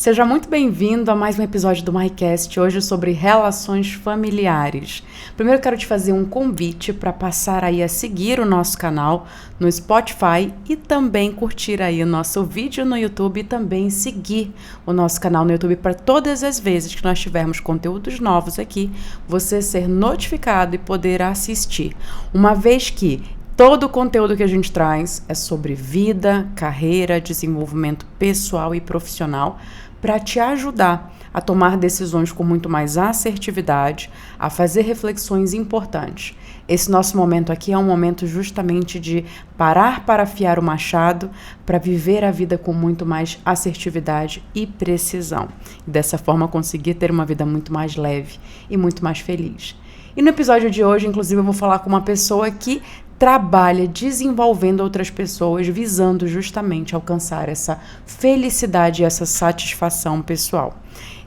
Seja muito bem-vindo a mais um episódio do MyCast, hoje sobre relações familiares. Primeiro quero te fazer um convite para passar aí a seguir o nosso canal no Spotify e também curtir aí o nosso vídeo no YouTube e também seguir o nosso canal no YouTube para todas as vezes que nós tivermos conteúdos novos aqui, você ser notificado e poder assistir. Uma vez que todo o conteúdo que a gente traz é sobre vida, carreira, desenvolvimento pessoal e profissional para te ajudar a tomar decisões com muito mais assertividade, a fazer reflexões importantes. Esse nosso momento aqui é um momento justamente de parar para afiar o machado, para viver a vida com muito mais assertividade e precisão. E dessa forma conseguir ter uma vida muito mais leve e muito mais feliz. E no episódio de hoje, inclusive, eu vou falar com uma pessoa que trabalha desenvolvendo outras pessoas, visando justamente alcançar essa felicidade e essa satisfação pessoal.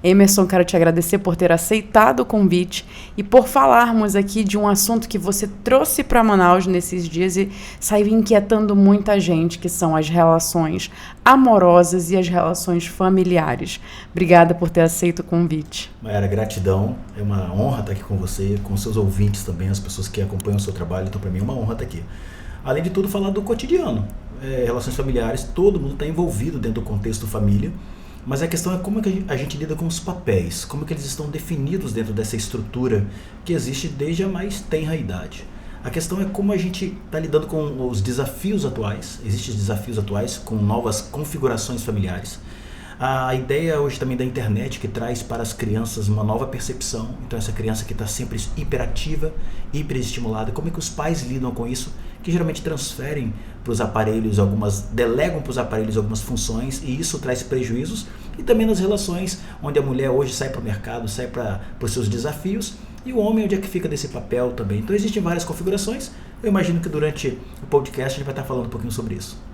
Emerson, quero te agradecer por ter aceitado o convite e por falarmos aqui de um assunto que você trouxe para Manaus nesses dias e saiu inquietando muita gente, que são as relações amorosas e as relações familiares. Obrigada por ter aceito o convite. Mayara, gratidão. É uma honra estar aqui com você, com seus ouvintes também, as pessoas que acompanham o seu trabalho. Então, para mim, é uma honra estar aqui. Além de tudo, falar do cotidiano. Relações familiares, todo mundo está envolvido dentro do contexto família. Mas a questão é como é que a gente lida com os papéis, como é que eles estão definidos dentro dessa estrutura que existe desde a mais tenra idade. A questão é como a gente está lidando com os desafios atuais, existem desafios atuais com novas configurações familiares. A ideia hoje também da internet que traz para as crianças uma nova percepção, então essa criança que está sempre hiperativa, hiperestimulada, como é que os pais lidam com isso, que geralmente transferem para os aparelhos delegam para os aparelhos algumas funções e isso traz prejuízos, e também nas relações onde a mulher hoje sai para o mercado, sai para os seus desafios, e o homem onde é que fica desse papel também. Então existem várias configurações, eu imagino que durante o podcast a gente vai estar falando um pouquinho sobre isso.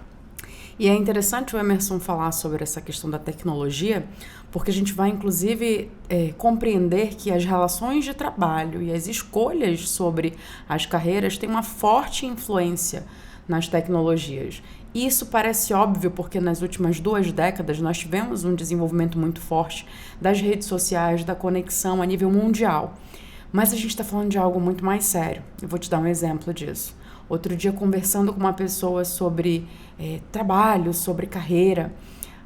E é interessante o Emerson falar sobre essa questão da tecnologia, porque a gente vai, inclusive, compreender que as relações de trabalho e as escolhas sobre as carreiras têm uma forte influência nas tecnologias. E isso parece óbvio, porque nas últimas 2 décadas nós tivemos um desenvolvimento muito forte das redes sociais, da conexão a nível mundial. Mas a gente está falando de algo muito mais sério. Eu vou te dar um exemplo disso. Outro dia, conversando com uma pessoa sobre trabalho, sobre carreira,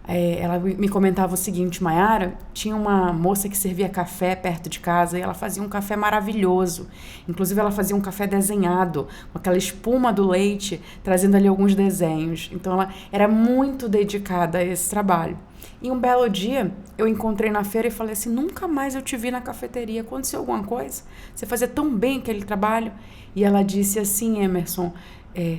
ela me comentava o seguinte: Mayara, tinha uma moça que servia café perto de casa e ela fazia um café maravilhoso. Inclusive, ela fazia um café desenhado, com aquela espuma do leite, trazendo ali alguns desenhos. Então, ela era muito dedicada a esse trabalho. E um belo dia, eu encontrei na feira e falei assim: nunca mais eu te vi na cafeteria, aconteceu alguma coisa? Você fazia tão bem aquele trabalho? E ela disse assim: Emerson,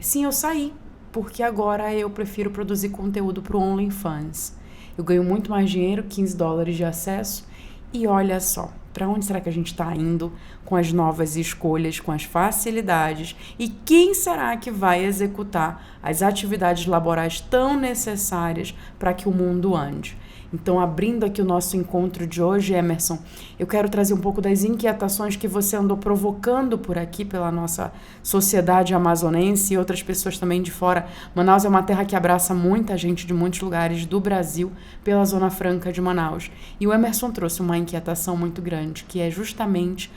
sim, eu saí, porque agora eu prefiro produzir conteúdo para o OnlyFans. Eu ganho muito mais dinheiro, $15 de acesso, e olha só, para onde será que a gente está indo com as novas escolhas, com as facilidades? E quem será que vai executar as atividades laborais tão necessárias para que o mundo ande? Então, abrindo aqui o nosso encontro de hoje, Emerson, eu quero trazer um pouco das inquietações que você andou provocando por aqui, pela nossa sociedade amazonense e outras pessoas também de fora. Manaus é uma terra que abraça muita gente de muitos lugares do Brasil pela Zona Franca de Manaus. E o Emerson trouxe uma inquietação muito grande, que é justamente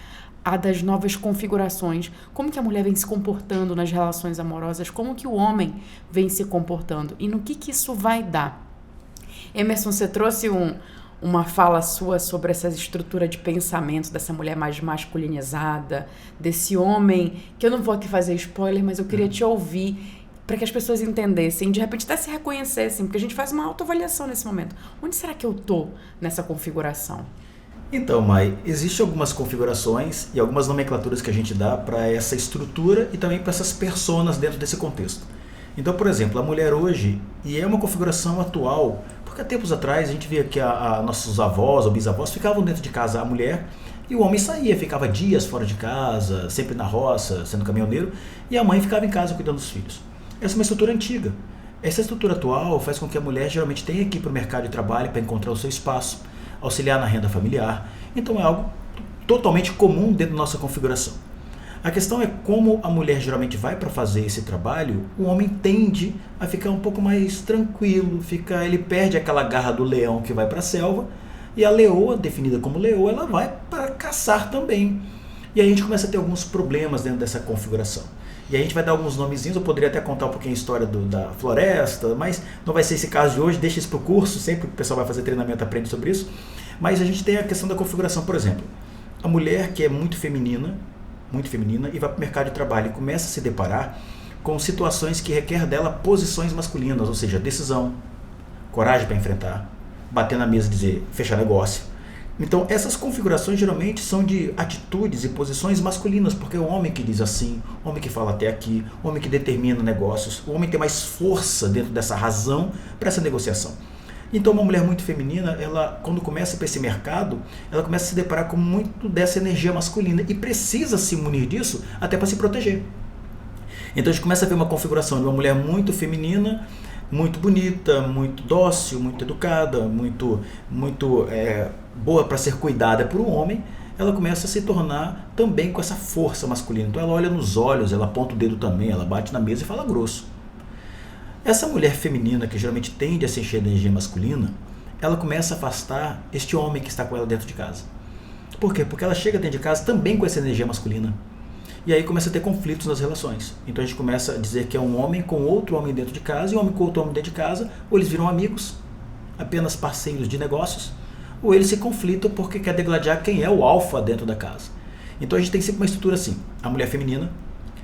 a das novas configurações, como que a mulher vem se comportando nas relações amorosas, como que o homem vem se comportando e no que isso vai dar. Emerson, você trouxe uma fala sua sobre essa estrutura de pensamento dessa mulher mais masculinizada, desse homem, que eu não vou aqui fazer spoiler, mas eu queria te ouvir para que as pessoas entendessem, de repente até se reconhecessem, porque a gente faz uma autoavaliação nesse momento. Onde será que eu tô nessa configuração? Então, Mai, existem algumas configurações e algumas nomenclaturas que a gente dá para essa estrutura e também para essas personas dentro desse contexto. Então, por exemplo, a mulher hoje, e é uma configuração atual, porque há tempos atrás a gente via que nossos avós ou bisavós ficavam dentro de casa, a mulher, e o homem saía, ficava dias fora de casa, sempre na roça, sendo caminhoneiro, e a mãe ficava em casa cuidando dos filhos. Essa é uma estrutura antiga. Essa estrutura atual faz com que a mulher geralmente tenha que ir para o mercado de trabalho para encontrar o seu espaço, auxiliar na renda familiar. Então é algo totalmente comum dentro da nossa configuração. A questão é como a mulher geralmente vai para fazer esse trabalho, o homem tende a ficar um pouco mais tranquilo, ele perde aquela garra do leão que vai para a selva, e a leoa, definida como leoa, ela vai para caçar também. E aí a gente começa a ter alguns problemas dentro dessa configuração. E aí a gente vai dar alguns nomezinhos, eu poderia até contar um pouquinho a história da floresta, mas não vai ser esse caso de hoje, deixa isso para o curso, sempre que o pessoal vai fazer treinamento aprende sobre isso. Mas a gente tem a questão da configuração, por exemplo, a mulher que é muito feminina e vai para o mercado de trabalho e começa a se deparar com situações que requer dela posições masculinas, ou seja, decisão, coragem para enfrentar, bater na mesa e dizer, fechar negócio. Então essas configurações geralmente são de atitudes e posições masculinas, porque é o homem que diz assim, o homem que fala até aqui, o homem que determina negócios, o homem tem mais força dentro dessa razão para essa negociação. Então uma mulher muito feminina, ela quando começa para esse mercado, ela começa a se deparar com muito dessa energia masculina e precisa se munir disso até para se proteger. Então a gente começa a ver uma configuração de uma mulher muito feminina, muito bonita, muito dócil, muito educada, muito boa para ser cuidada por um homem, ela começa a se tornar também com essa força masculina. Então ela olha nos olhos, ela aponta o dedo também, ela bate na mesa e fala grosso. Essa mulher feminina, que geralmente tende a se encher de energia masculina, ela começa a afastar este homem que está com ela dentro de casa. Por quê? Porque ela chega dentro de casa também com essa energia masculina. E aí começa a ter conflitos nas relações. Então a gente começa a dizer que é um homem com outro homem dentro de casa, e um homem com outro homem dentro de casa, ou eles viram amigos, apenas parceiros de negócios, ou eles se conflitam porque quer degladiar quem é o alfa dentro da casa. Então a gente tem sempre uma estrutura assim, a mulher feminina,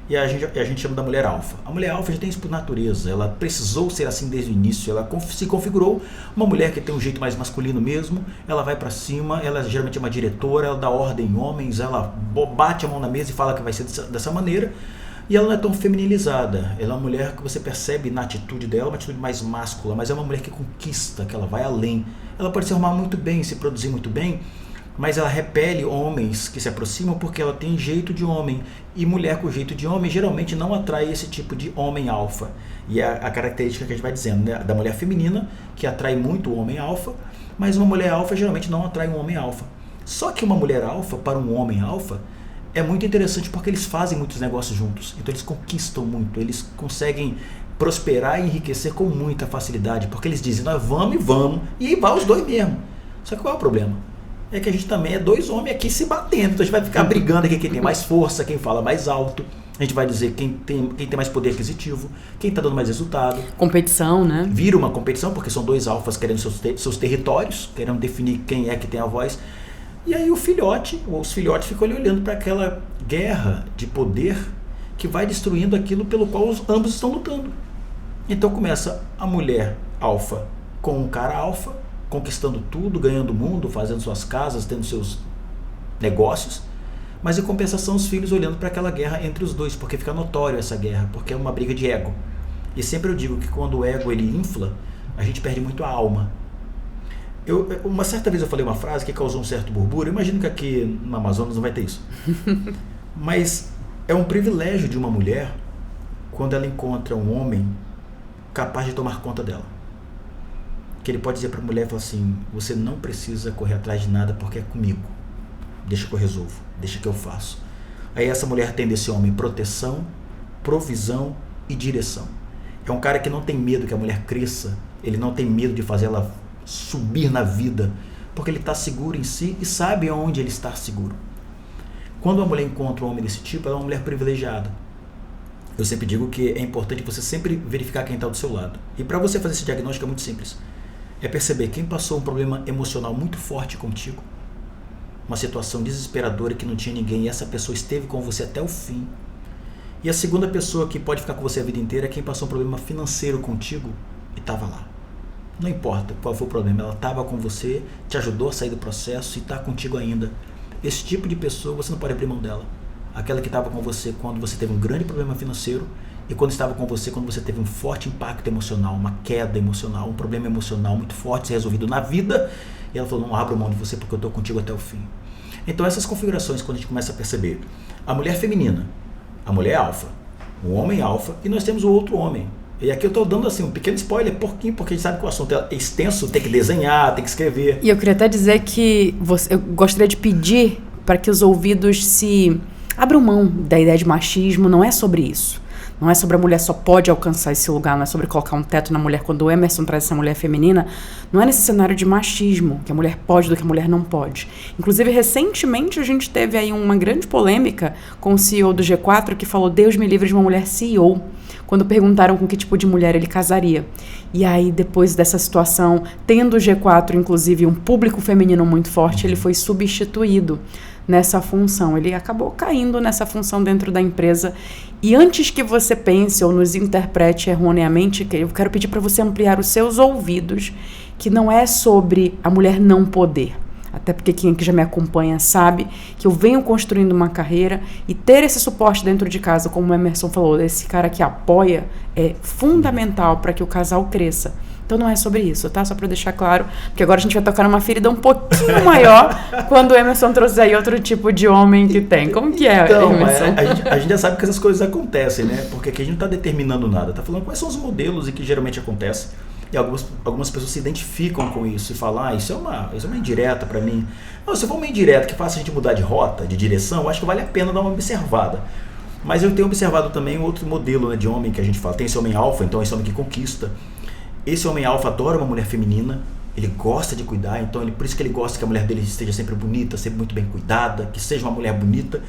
e a gente chama da mulher alfa. A mulher alfa já tem isso por natureza, ela precisou ser assim desde o início, ela se configurou uma mulher que tem um jeito mais masculino mesmo, ela vai para cima, ela geralmente é uma diretora, ela dá ordem em homens, ela bate a mão na mesa e fala que vai ser dessa maneira, e ela não é tão feminilizada, ela é uma mulher que você percebe na atitude dela, uma atitude mais máscula, mas é uma mulher que conquista, que ela vai além. Ela pode se arrumar muito bem, se produzir muito bem, mas ela repele homens que se aproximam porque ela tem jeito de homem, e mulher com jeito de homem geralmente não atrai esse tipo de homem alfa, e é a característica que a gente vai dizendo, né? Da mulher feminina, que atrai muito o homem alfa, mas uma mulher alfa geralmente não atrai um homem alfa. Só que uma mulher alfa para um homem alfa é muito interessante porque eles fazem muitos negócios juntos, então eles conquistam muito, eles conseguem prosperar e enriquecer com muita facilidade, porque eles dizem, nós vamos, e aí vai os dois mesmo. Só que qual é o problema? É que a gente também é dois homens aqui se batendo, então a gente vai ficar brigando aqui, quem tem mais força, quem fala mais alto, a gente vai dizer quem tem mais poder aquisitivo, quem está dando mais resultado. Competição, né? Vira uma competição, porque são dois alfas querendo seus territórios, querendo definir quem é que tem a voz. E aí os filhotes ficam ali olhando para aquela guerra de poder que vai destruindo aquilo pelo qual ambos estão lutando. Então começa a mulher alfa com um cara alfa, conquistando tudo, ganhando o mundo, fazendo suas casas, tendo seus negócios, mas em compensação os filhos olhando para aquela guerra entre os dois, porque fica notório essa guerra, porque é uma briga de ego. E sempre eu digo que quando o ego ele infla, a gente perde muito a alma. Uma certa vez eu falei uma frase que causou um certo burburinho, imagino que aqui no Amazonas não vai ter isso, mas é um privilégio de uma mulher quando ela encontra um homem capaz de tomar conta dela. Que ele pode dizer para a mulher, falar assim, você não precisa correr atrás de nada porque é comigo, deixa que eu resolvo, deixa que eu faço. Aí essa mulher tem desse homem proteção, provisão e direção. É um cara que não tem medo que a mulher cresça, ele não tem medo de fazer ela subir na vida, porque ele está seguro em si e sabe onde ele está seguro. Quando uma mulher encontra um homem desse tipo, ela é uma mulher privilegiada. Eu sempre digo que é importante você sempre verificar quem está do seu lado. E para você fazer esse diagnóstico é muito simples. É perceber quem passou um problema emocional muito forte contigo, uma situação desesperadora que não tinha ninguém e essa pessoa esteve com você até o fim. E a segunda pessoa que pode ficar com você a vida inteira é quem passou um problema financeiro contigo e estava lá. Não importa qual foi o problema, ela estava com você, te ajudou a sair do processo e está contigo ainda. Esse tipo de pessoa você não pode abrir mão dela. Aquela que estava com você quando você teve um grande problema financeiro e quando estava com você quando você teve um forte impacto emocional, uma queda emocional, um problema emocional muito forte ser resolvido na vida, e ela falou, não abro mão de você porque eu estou contigo até o fim. Então essas configurações, quando a gente começa a perceber a mulher feminina, a mulher alfa, o homem alfa, e nós temos o outro homem. E aqui eu estou dando assim um pequeno spoiler, porque a gente sabe que o assunto é extenso, tem que desenhar, tem que escrever. E eu queria até dizer que eu gostaria de pedir para que os ouvidos se Abram mão da ideia de machismo, não é sobre isso. Não é sobre a mulher só pode alcançar esse lugar, não é sobre colocar um teto na mulher. Quando o Emerson traz essa mulher feminina, não é nesse cenário de machismo, que a mulher pode do que a mulher não pode. Inclusive, recentemente a gente teve aí uma grande polêmica com o CEO do G4 que falou: Deus me livre de uma mulher CEO, quando perguntaram com que tipo de mulher ele casaria. E aí, depois dessa situação, tendo o G4, inclusive, um público feminino muito forte, ele foi substituído nessa função. Ele acabou caindo nessa função dentro da empresa. E antes que você pense ou nos interprete erroneamente, eu quero pedir para você ampliar os seus ouvidos, que não é sobre a mulher não poder. Até porque quem aqui já me acompanha sabe que eu venho construindo uma carreira e ter esse suporte dentro de casa, como o Emerson falou, esse cara que apoia, é fundamental para que o casal cresça. Então não é sobre isso, tá? Só para deixar claro, porque agora a gente vai tocar numa ferida um pouquinho maior quando o Emerson trouxe aí outro tipo de homem que tem. Como que é, então, Emerson? A gente já sabe que essas coisas acontecem, né? Porque aqui a gente não está determinando nada, tá falando quais são os modelos e que geralmente acontece. E algumas pessoas se identificam com isso e falam: isso é uma indireta para mim. Não, se for uma indireta que faça a gente mudar de rota, de direção, eu acho que vale a pena dar uma observada. Mas eu tenho observado também outro modelo, né, de homem que a gente fala. Tem esse homem alfa, então esse homem que conquista. Esse homem alfa adora uma mulher feminina, ele gosta de cuidar, então por isso que ele gosta que a mulher dele esteja sempre bonita, sempre muito bem cuidada, que seja uma mulher bonita.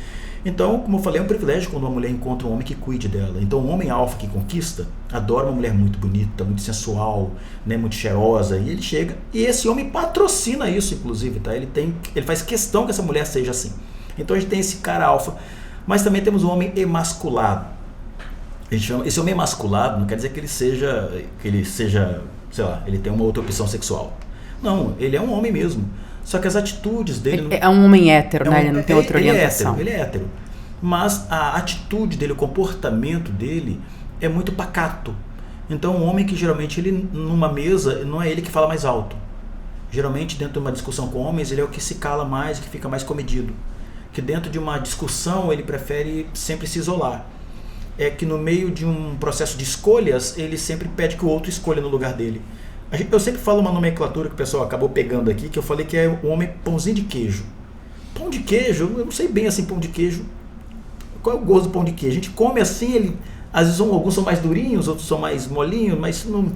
Então, como eu falei, é um privilégio quando uma mulher encontra um homem que cuide dela. Então, um homem alfa que conquista adora uma mulher muito bonita, muito sensual, né, muito cheirosa, e ele chega, e esse homem patrocina isso, inclusive, tá? Ele faz questão que essa mulher seja assim. Então, a gente tem esse cara alfa, mas também temos um homem emasculado. Esse homem emasculado não quer dizer que ele seja, sei lá, ele tem uma outra opção sexual. Não, ele é um homem mesmo. Só que as atitudes dele... É um homem hétero, né? Ele não tem outra orientação. Ele é hétero. Mas a atitude dele, o comportamento dele é muito pacato. Então, um homem que geralmente, ele numa mesa, não é ele que fala mais alto. Geralmente, dentro de uma discussão com homens, ele é o que se cala mais, que fica mais comedido. Que dentro de uma discussão, ele prefere sempre se isolar. É que no meio de um processo de escolhas, ele sempre pede que o outro escolha no lugar dele. Eu sempre falo uma nomenclatura que o pessoal acabou pegando aqui, que eu falei que é o homem pãozinho de queijo. Pão de queijo, eu não sei bem assim, pão de queijo. Qual é o gosto do pão de queijo? A gente come assim, ele, às vezes alguns são mais durinhos, outros são mais molinhos, mas não,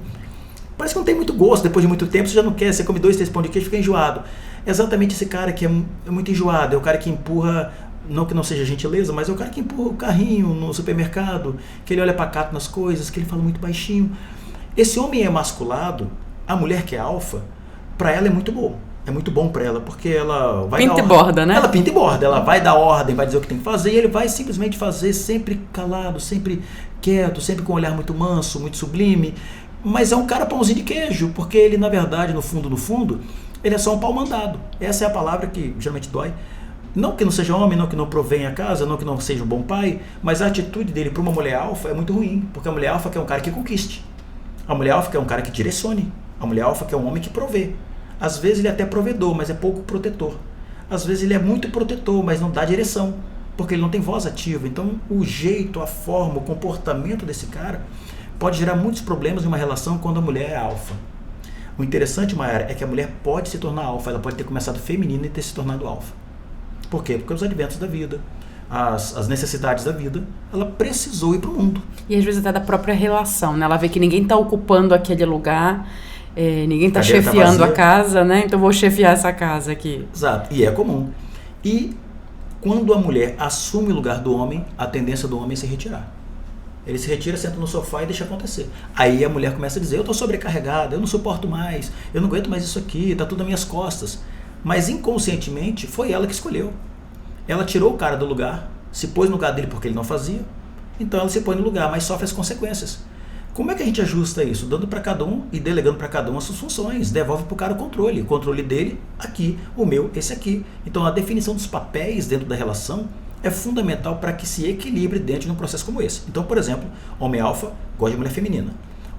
parece que não tem muito gosto. Depois de muito tempo, você já não quer, você come 2, 3 pão de queijo e fica enjoado. É exatamente esse cara que é muito enjoado, é o cara que empurra... Não que não seja gentileza, mas é o cara que empurra o carrinho no supermercado, que ele olha pacato nas coisas, que ele fala muito baixinho. Esse homem emasculado, a mulher que é alfa, para ela é muito bom. É muito bom para ela, porque ela vai pinta e borda, né? Ela pinta e borda, ela vai dar ordem, vai dizer o que tem que fazer, e ele vai simplesmente fazer sempre calado, sempre quieto, sempre com um olhar muito manso, muito sublime. Mas é um cara pãozinho de queijo, porque ele, na verdade, no fundo, ele é só um pau mandado. Essa é a palavra que geralmente dói. Não que não seja homem, não que não provenha a casa, não que não seja um bom pai, mas a atitude dele para uma mulher alfa é muito ruim, porque a mulher alfa quer um cara que conquiste. A mulher alfa quer um cara que direcione. A mulher alfa quer um homem que provê. Às vezes ele é até provedor, mas é pouco protetor. Às vezes ele é muito protetor, mas não dá direção, porque ele não tem voz ativa. Então o jeito, a forma, o comportamento desse cara pode gerar muitos problemas em uma relação quando a mulher é alfa. O interessante, Mayara, é que a mulher pode se tornar alfa, ela pode ter começado feminina e ter se tornado alfa. Por quê? Porque os adventos da vida, as necessidades da vida, ela precisou ir para o mundo. E às vezes até da própria relação, né? Ela vê que ninguém está ocupando aquele lugar, ninguém está chefiando a casa, né? Então vou chefiar essa casa aqui. Exato, e é comum. E quando a mulher assume o lugar do homem, a tendência do homem é se retirar. Ele se retira, senta no sofá e deixa acontecer. Aí a mulher começa a dizer: eu estou sobrecarregada, eu não suporto mais, eu não aguento mais isso aqui, está tudo nas minhas costas. Mas inconscientemente foi ela que escolheu. Ela tirou o cara do lugar, se pôs no lugar dele porque ele não fazia, então ela se põe no lugar, mas sofre as consequências. Como é que a gente ajusta isso? Dando para cada um e delegando para cada um as suas funções. Devolve para o cara o controle dele aqui, o meu esse aqui. Então a definição dos papéis dentro da relação é fundamental para que se equilibre dentro de um processo como esse. Então, por exemplo, homem alfa gosta de mulher feminina.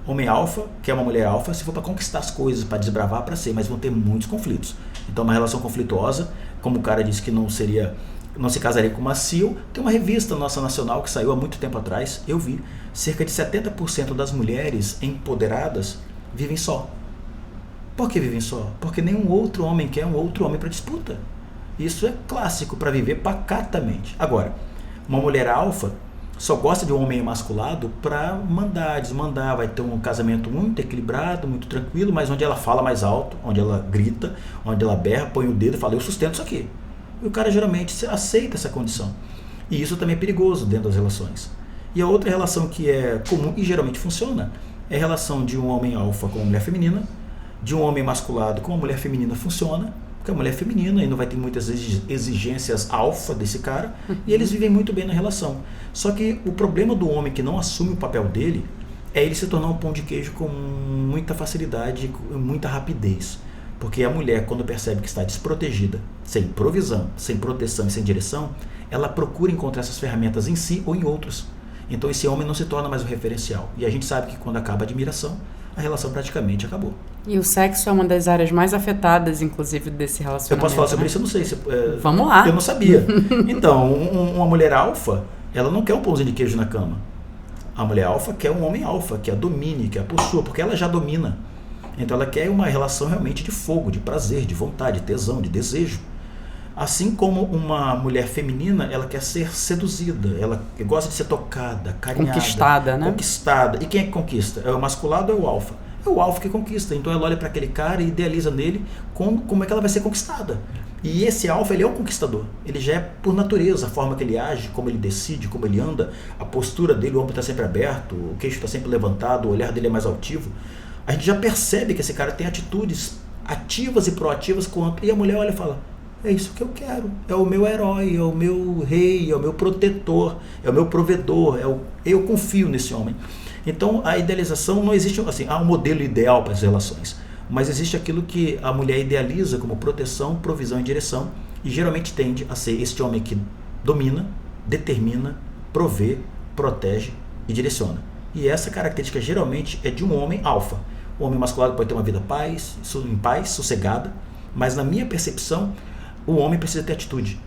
Homem alfa quer uma mulher alfa se for para conquistar as coisas, para desbravar, para ser, mas vão ter muitos conflitos. Então, uma relação conflituosa, como o cara disse que não se casaria com uma CEO, tem uma revista nossa nacional que saiu há muito tempo atrás, eu vi, cerca de 70% das mulheres empoderadas vivem só. Por que vivem só? Porque nenhum outro homem quer um outro homem para disputa. Isso é clássico para viver pacatamente. Agora, Uma mulher alfa só gosta de um homem emasculado para mandar, desmandar, vai ter um casamento muito equilibrado, muito tranquilo, mas onde ela fala mais alto, onde ela grita, onde ela berra, põe o dedo e fala, eu sustento isso aqui. E o cara geralmente aceita essa condição. E isso também é perigoso dentro das relações. E a outra relação que é comum e geralmente funciona é a relação de um homem alfa com uma mulher feminina, de um homem emasculado com uma mulher feminina funciona, porque a mulher feminina ainda vai ter muitas exigências alfa desse cara, e eles vivem muito bem na relação. Só que o problema do homem que não assume o papel dele é ele se tornar um pão de queijo com muita facilidade, com muita rapidez. Porque a mulher, quando percebe que está desprotegida, sem provisão, sem proteção e sem direção, ela procura encontrar essas ferramentas em si ou em outros. Então esse homem não se torna mais um referencial. E a gente sabe que quando acaba a admiração, a relação praticamente acabou. E o sexo é uma das áreas mais afetadas, inclusive, desse relacionamento. Eu posso falar sobre isso? Eu não sei. Vamos lá. Eu não sabia. Então, uma mulher alfa, ela não quer um pãozinho de queijo na cama. A mulher alfa quer um homem alfa, que a domine, que a possua, porque ela já domina. Então ela quer uma relação realmente de fogo, de prazer, de vontade, de tesão, de desejo. Assim como uma mulher feminina, ela quer ser seduzida, ela gosta de ser tocada, carinhada. Conquistada, né? Conquistada. E quem é que conquista? É o masculado ou é o alfa? É o alfa que conquista. Então ela olha para aquele cara e idealiza nele como é que ela vai ser conquistada. E esse alfa, ele é um conquistador. Ele já é por natureza, a forma que ele age, como ele decide, como ele anda, a postura dele, o ombro está sempre aberto, o queixo está sempre levantado, o olhar dele é mais altivo. A gente já percebe que esse cara tem atitudes ativas e proativas, e a mulher olha e fala, é isso que eu quero, é o meu herói, é o meu rei, é o meu protetor, é o meu provedor, eu confio nesse homem. Então a idealização não existe, assim, há um modelo ideal para as relações, mas existe aquilo que a mulher idealiza como proteção, provisão e direção, e geralmente tende a ser este homem que domina, determina, provê, protege e direciona. E essa característica geralmente é de um homem alfa. O homem masculino pode ter uma vida em paz, sossegada, mas na minha percepção, o homem precisa ter atitude.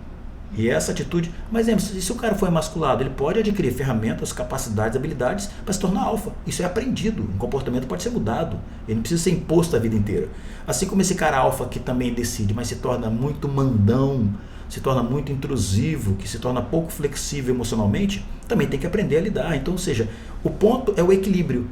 E essa atitude, mas se o cara for emasculado, ele pode adquirir ferramentas, capacidades, habilidades para se tornar alfa. Isso é aprendido, um comportamento pode ser mudado, ele não precisa ser imposto a vida inteira. Assim como esse cara alfa que também decide, mas se torna muito mandão, se torna muito intrusivo, que se torna pouco flexível emocionalmente, também tem que aprender a lidar. Então, ou seja, o ponto é o equilíbrio.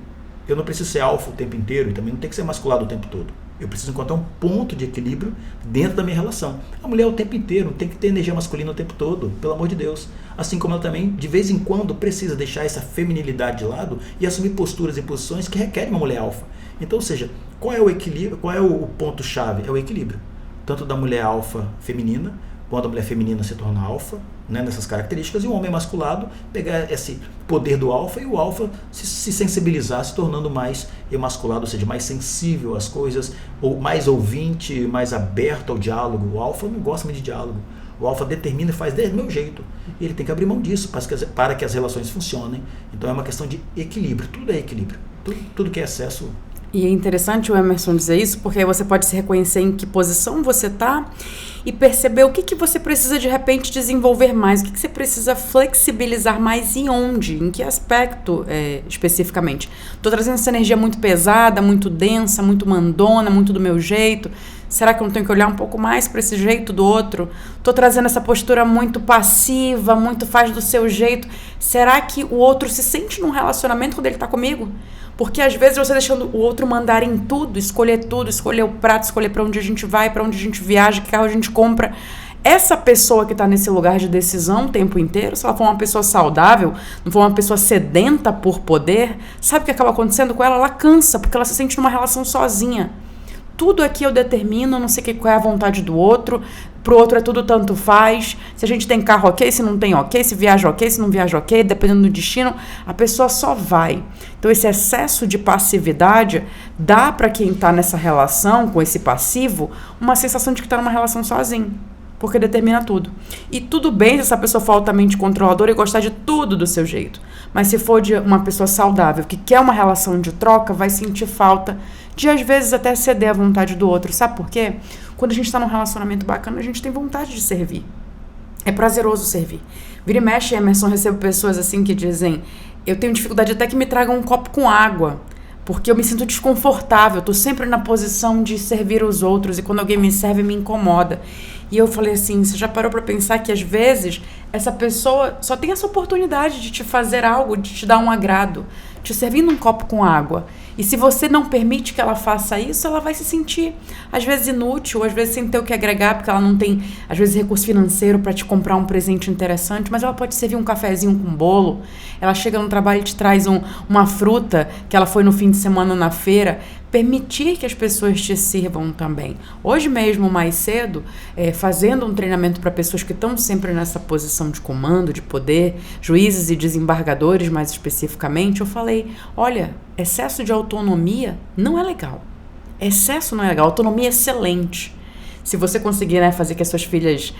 Eu não preciso ser alfa o tempo inteiro e também não tem que ser masculado o tempo todo. Eu preciso encontrar um ponto de equilíbrio dentro da minha relação. A mulher o tempo inteiro tem que ter energia masculina o tempo todo, pelo amor de Deus. Assim como ela também, de vez em quando, precisa deixar essa feminilidade de lado e assumir posturas e posições que requerem uma mulher alfa. Então, ou seja, qual é o equilíbrio, qual é o ponto-chave? É o equilíbrio. Tanto da mulher alfa feminina, quando a mulher feminina se torna alfa, né, nessas características, e o homem masculado pegar esse poder do alfa e o alfa se sensibilizar, se tornando mais emasculado, ou seja, mais sensível às coisas, ou mais ouvinte, mais aberto ao diálogo. O alfa não gosta muito de diálogo. O alfa determina e faz do meu jeito. E ele tem que abrir mão disso para que as relações funcionem. Então é uma questão de equilíbrio. Tudo é equilíbrio. Tudo que é excesso. E é interessante o Emerson dizer isso, porque aí você pode se reconhecer em que posição você está e perceber o que você precisa de repente desenvolver mais, o que você precisa flexibilizar mais e onde, em que aspecto especificamente. Estou trazendo essa energia muito pesada, muito densa, muito mandona, muito do meu jeito. Será que eu não tenho que olhar um pouco mais para esse jeito do outro? Estou trazendo essa postura muito passiva, muito faz do seu jeito. Será que o outro se sente num relacionamento quando ele está comigo? Porque às vezes você deixando o outro mandar em tudo, escolher o prato, escolher para onde a gente vai, para onde a gente viaja, que carro a gente compra. Essa pessoa que está nesse lugar de decisão o tempo inteiro, se ela for uma pessoa saudável, não for uma pessoa sedenta por poder, sabe o que acaba acontecendo com ela? Ela cansa, porque ela se sente numa relação sozinha. Tudo aqui eu determino, não sei qual é a vontade do outro, pro outro é tudo tanto faz, se a gente tem carro ok, se não tem ok, se viaja ok, se não viaja ok, dependendo do destino, a pessoa só vai. Então esse excesso de passividade dá para quem está nessa relação com esse passivo uma sensação de que está numa relação sozinho, porque determina tudo. E tudo bem se essa pessoa for altamente controladora e gostar de tudo do seu jeito, mas se for de uma pessoa saudável que quer uma relação de troca, vai sentir falta de às vezes até ceder à vontade do outro. Sabe por quê? Quando a gente está num relacionamento bacana, a gente tem vontade de servir. É prazeroso servir. Vira e mexe, Emerson, recebo pessoas assim que dizem, eu tenho dificuldade até que me tragam um copo com água, porque eu me sinto desconfortável, eu estou sempre na posição de servir os outros e quando alguém me serve me incomoda. E eu falei assim, você já parou para pensar que às vezes essa pessoa só tem essa oportunidade de te fazer algo, de te dar um agrado, te servindo um copo com água. E se você não permite que ela faça isso, ela vai se sentir, às vezes, inútil, às vezes sem ter o que agregar, porque ela não tem, às vezes, recurso financeiro para te comprar um presente interessante, mas ela pode servir um cafezinho com bolo, ela chega no trabalho e te traz uma fruta que ela foi no fim de semana na feira. Permitir que as pessoas te sirvam também. Hoje mesmo, mais cedo, fazendo um treinamento para pessoas que estão sempre nessa posição de comando, de poder, juízes e desembargadores mais especificamente, eu falei, olha, excesso de autonomia não é legal. Excesso não é legal, autonomia é excelente. Se você conseguir, né, fazer que as suas filhas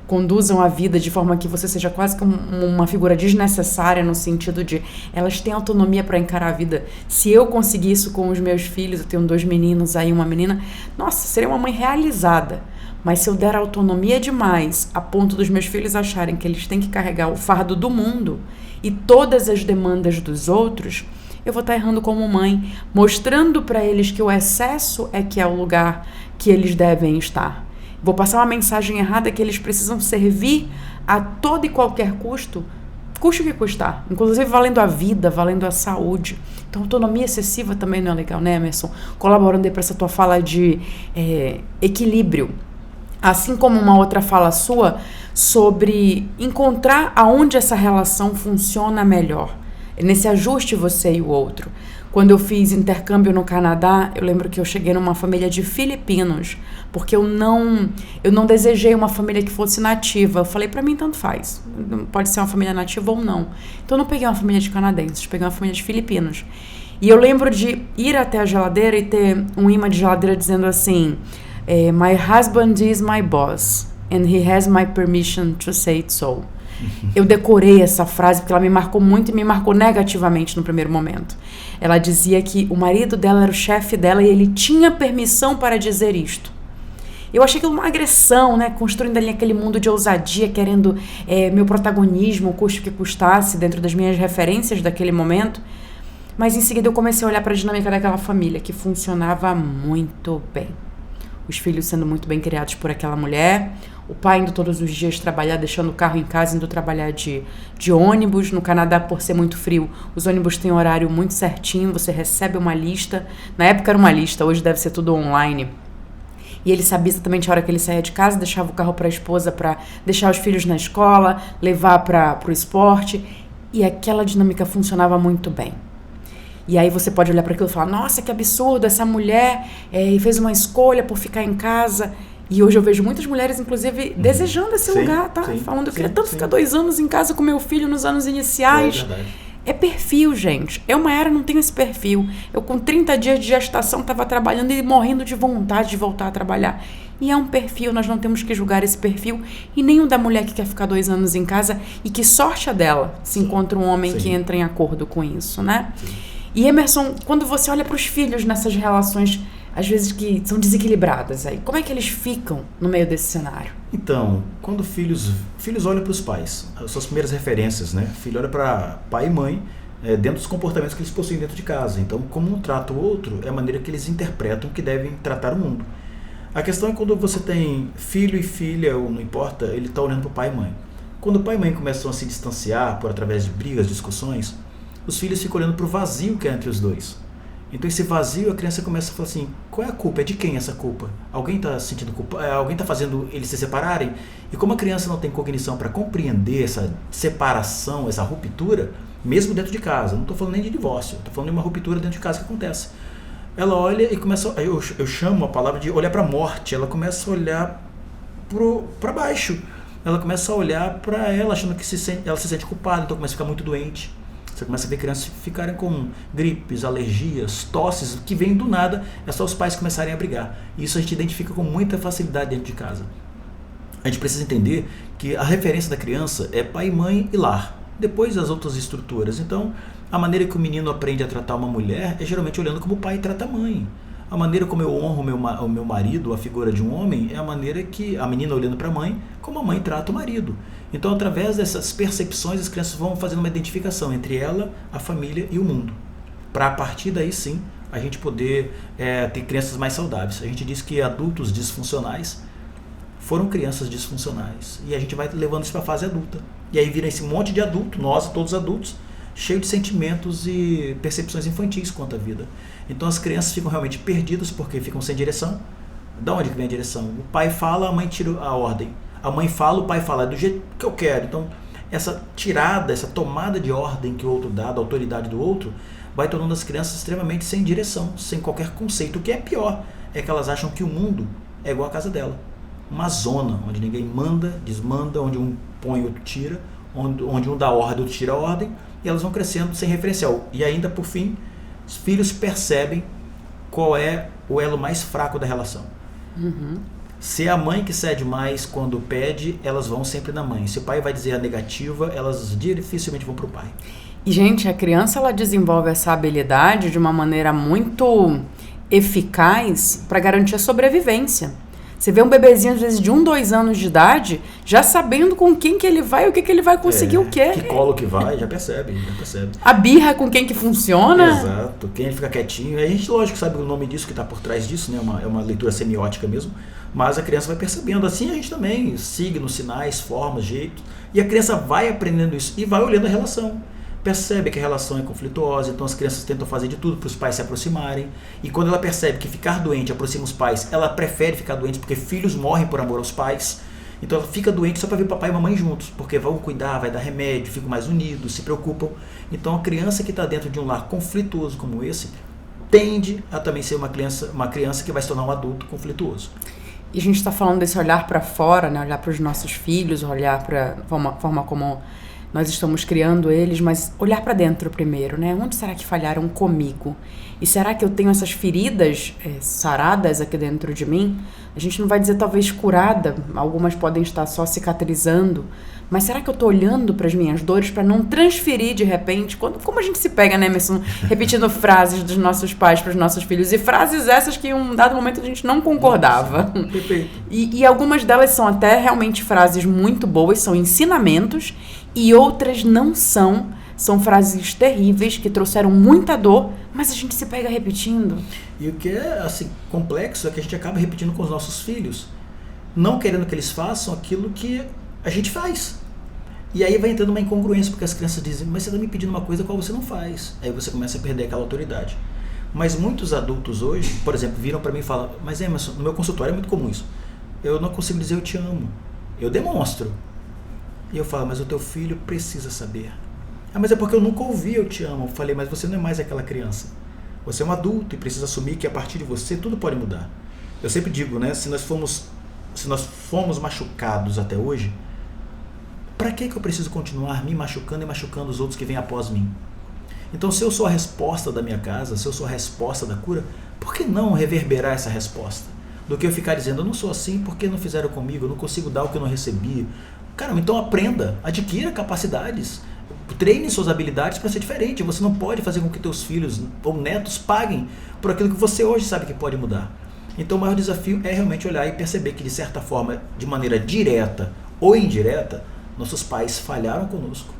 conduzam a vida de forma que você seja quase que uma figura desnecessária, no sentido de elas têm autonomia para encarar a vida. Se eu conseguir isso com os meus filhos, eu tenho 2 meninos aí, uma menina, nossa, seria uma mãe realizada. Mas se eu der autonomia demais, a ponto dos meus filhos acharem que eles têm que carregar o fardo do mundo e todas as demandas dos outros, eu vou estar errando como mãe, mostrando para eles que o excesso é que é o lugar que eles devem estar. Vou passar uma mensagem errada que eles precisam servir a todo e qualquer custo, custe o que custar, inclusive valendo a vida, valendo a saúde. Então, autonomia excessiva também não é legal, né, Emerson? Colaborando aí para essa tua fala de equilíbrio. Assim como uma outra fala sua sobre encontrar aonde essa relação funciona melhor. Nesse ajuste você e o outro. Quando eu fiz intercâmbio no Canadá, eu lembro que eu cheguei numa família de filipinos, porque eu não desejei uma família que fosse nativa. Eu falei, pra mim tanto faz, pode ser uma família nativa ou não. Então eu não peguei uma família de canadenses, peguei uma família de filipinos. E eu lembro de ir até a geladeira e ter um imã de geladeira dizendo assim, my husband is my boss, and he has my permission to say it so. Eu decorei essa frase porque ela me marcou muito e me marcou negativamente no primeiro momento. Ela dizia que o marido dela era o chefe dela e ele tinha permissão para dizer isto. Eu achei aquilo uma agressão, né? Construindo ali aquele mundo de ousadia, querendo meu protagonismo, custe o que custasse, dentro das minhas referências daquele momento. Mas em seguida eu comecei a olhar para a dinâmica daquela família, que funcionava muito bem. Os filhos sendo muito bem criados por aquela mulher, o pai indo todos os dias trabalhar, deixando o carro em casa, indo trabalhar de ônibus. No Canadá, por ser muito frio, os ônibus têm horário muito certinho, você recebe uma lista. Na época era uma lista, hoje deve ser tudo online. E ele sabia exatamente a hora que ele saía de casa, deixava o carro para a esposa para deixar os filhos na escola, levar para o esporte. E aquela dinâmica funcionava muito bem. E aí você pode olhar para aquilo e falar, nossa, que absurdo, essa mulher fez uma escolha por ficar em casa. E hoje eu vejo muitas mulheres, inclusive, desejando esse lugar, tá? Falando, eu queria tanto ficar 2 anos em casa com meu filho nos anos iniciais. É perfil, gente. Eu, Mayara, não tenho esse perfil. Eu, com 30 dias de gestação, estava trabalhando e morrendo de vontade de voltar a trabalhar. E é um perfil, nós não temos que julgar esse perfil. E nem o da mulher que quer ficar 2 anos em casa. E que sorte a dela se encontra um homem que entra em acordo com isso, né? Sim. E, Emerson, quando você olha para os filhos nessas relações, às vezes que são desequilibradas, aí, como é que eles ficam no meio desse cenário? Então, quando filhos olham para os pais, as suas primeiras referências, né? Filho olha para pai e mãe dentro dos comportamentos que eles possuem dentro de casa. Então, como um trata o outro, é a maneira que eles interpretam que devem tratar o mundo. A questão é quando você tem filho e filha, ou não importa, ele está olhando para o pai e mãe. Quando o pai e mãe começam a se distanciar através de brigas, discussões, os filhos ficam olhando para o vazio que é entre os dois. Então esse vazio, a criança começa a falar assim, qual é a culpa? É de quem essa culpa? Alguém está sentindo culpa? Alguém está fazendo eles se separarem? E como a criança não tem cognição para compreender essa separação, essa ruptura, mesmo dentro de casa, não estou falando nem de divórcio, estou falando de uma ruptura dentro de casa que acontece. Ela olha e começa, eu chamo a palavra de olhar para a morte, ela começa a olhar para baixo, ela começa a olhar para ela, achando que ela se sente culpada, então começa a ficar muito doente. Você começa a ver crianças ficarem com gripes, alergias, tosses, que vêm do nada, é só os pais começarem a brigar. E isso a gente identifica com muita facilidade dentro de casa. A gente precisa entender que a referência da criança é pai, mãe e lar, depois as outras estruturas. Então, a maneira que o menino aprende a tratar uma mulher é geralmente olhando como o pai trata a mãe. A maneira como eu honro o meu marido, a figura de um homem, é a maneira que a menina olhando para a mãe, como a mãe trata o marido. Então, através dessas percepções, as crianças vão fazendo uma identificação entre ela, a família e o mundo. Para, a partir daí, sim, a gente poder ter crianças mais saudáveis. A gente diz que adultos disfuncionais foram crianças disfuncionais. E a gente vai levando isso para a fase adulta. E aí vira esse monte de adulto, nós todos adultos, cheio de sentimentos e percepções infantis quanto à vida. Então as crianças ficam realmente perdidas porque ficam sem direção. Da onde que vem a direção? O pai fala, a mãe tira a ordem. A mãe fala, o pai fala, é do jeito que eu quero. Então essa tirada, essa tomada de ordem que o outro dá, da autoridade do outro, vai tornando as crianças extremamente sem direção, sem qualquer conceito. O que é pior é que elas acham que o mundo é igual à casa dela. Uma zona onde ninguém manda, desmanda, onde um põe e outro tira, onde um dá ordem, outro tira a ordem, e elas vão crescendo sem referencial. E ainda, por fim, os filhos percebem qual é o elo mais fraco da relação. Se é a mãe que cede mais quando pede, elas vão sempre na mãe. Se o pai vai dizer a negativa, elas dificilmente vão para o pai. E, gente, a criança ela desenvolve essa habilidade de uma maneira muito eficaz para garantir a sobrevivência. Você vê um bebezinho, às vezes, de 1, 2 anos de idade, já sabendo com quem que ele vai, o que ele vai conseguir, o quê. Que colo que vai, já percebe. A birra com quem que funciona. Exato, quem ele fica quietinho. A gente, lógico, sabe o nome disso que está por trás disso, né? É uma leitura semiótica mesmo. Mas a criança vai percebendo. Assim a gente também, signos, sinais, formas, jeitos. E a criança vai aprendendo isso e vai olhando a relação. Percebe que a relação é conflituosa, então as crianças tentam fazer de tudo para os pais se aproximarem. E quando ela percebe que ficar doente aproxima os pais, ela prefere ficar doente porque filhos morrem por amor aos pais. Então ela fica doente só para ver papai e mamãe juntos, porque vão cuidar, vai dar remédio, ficam mais unidos, se preocupam. Então a criança que está dentro de um lar conflituoso como esse, tende a também ser uma criança que vai se tornar um adulto conflituoso. E a gente está falando desse olhar para fora, né? Olhar para os nossos filhos, olhar para a forma como nós estamos criando eles, mas olhar para dentro primeiro, né? Onde será que falharam comigo? E será que eu tenho essas feridas saradas aqui dentro de mim? A gente não vai dizer talvez curada, algumas podem estar só cicatrizando, mas será que eu estou olhando para as minhas dores para não transferir de repente? Como a gente se pega, né, Emerson, repetindo frases dos nossos pais para os nossos filhos, e frases essas que em um dado momento a gente não concordava. Perfeito. E algumas delas são até realmente frases muito boas, são ensinamentos, e outras não são. São frases terríveis que trouxeram muita dor, mas a gente se pega repetindo. E o que é assim, complexo é que a gente acaba repetindo com os nossos filhos, não querendo que eles façam aquilo que a gente faz. E aí vai entrando uma incongruência, porque as crianças dizem, mas você está me pedindo uma coisa qual você não faz. Aí você começa a perder aquela autoridade. Mas muitos adultos hoje, por exemplo, viram para mim e falam, mas Emerson, no meu consultório é muito comum isso. Eu não consigo dizer eu te amo. Eu demonstro. E eu falo, mas o teu filho precisa saber. Ah, mas é porque eu nunca ouvi eu te amo. Eu falei, mas você não é mais aquela criança. Você é um adulto e precisa assumir que a partir de você tudo pode mudar. Eu sempre digo, né, se nós fomos machucados até hoje, para que eu preciso continuar me machucando e machucando os outros que vêm após mim? Então, se eu sou a resposta da minha casa, se eu sou a resposta da cura, por que não reverberar essa resposta? Do que eu ficar dizendo, eu não sou assim porque não fizeram comigo, eu não consigo dar o que eu não recebi. Cara, então aprenda, adquira capacidades, treine suas habilidades para ser diferente. Você não pode fazer com que teus filhos ou netos paguem por aquilo que você hoje sabe que pode mudar. Então o maior desafio é realmente olhar e perceber que de certa forma, de maneira direta ou indireta, nossos pais falharam conosco.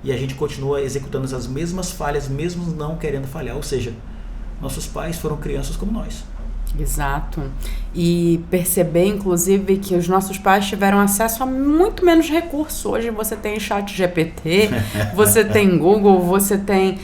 E a gente continua executando as mesmas falhas, mesmo não querendo falhar. Ou seja, nossos pais foram crianças como nós. Exato. E perceber, inclusive, que os nossos pais tiveram acesso a muito menos recursos. Hoje você tem chat GPT, você tem Google, você tem...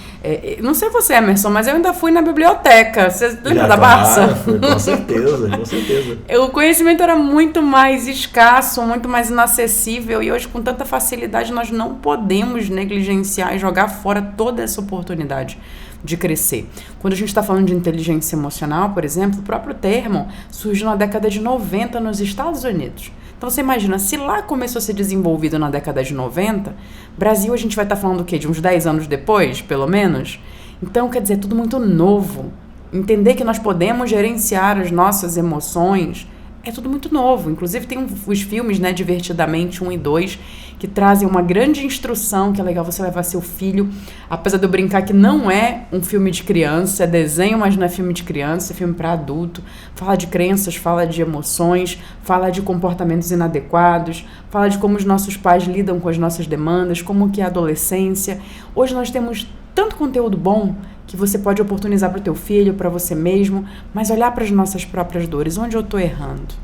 não sei você, Emerson, mas eu ainda fui na biblioteca. Você lembra da Barça? Com certeza, com certeza. O conhecimento era muito mais escasso, muito mais inacessível, e hoje, com tanta facilidade, nós não podemos negligenciar e jogar fora toda essa oportunidade de crescer. Quando a gente está falando de inteligência emocional, por exemplo, o próprio termo surgiu na década de 90 nos Estados Unidos. Então você imagina, se lá começou a ser desenvolvido na década de 90, Brasil a gente vai estar falando o quê? De uns 10 anos depois, pelo menos? Então, quer dizer, tudo muito novo. Entender que nós podemos gerenciar as nossas emoções é tudo muito novo. Inclusive tem os filmes, né, Divertidamente 1 e 2, que trazem uma grande instrução, que é legal você levar seu filho, apesar de eu brincar que não é um filme de criança, é desenho, mas não é filme de criança, é filme para adulto, fala de crenças, fala de emoções, fala de comportamentos inadequados, fala de como os nossos pais lidam com as nossas demandas, como que é a adolescência. Hoje nós temos tanto conteúdo bom que você pode oportunizar para o teu filho, para você mesmo, mas olhar para as nossas próprias dores. Onde eu estou errando?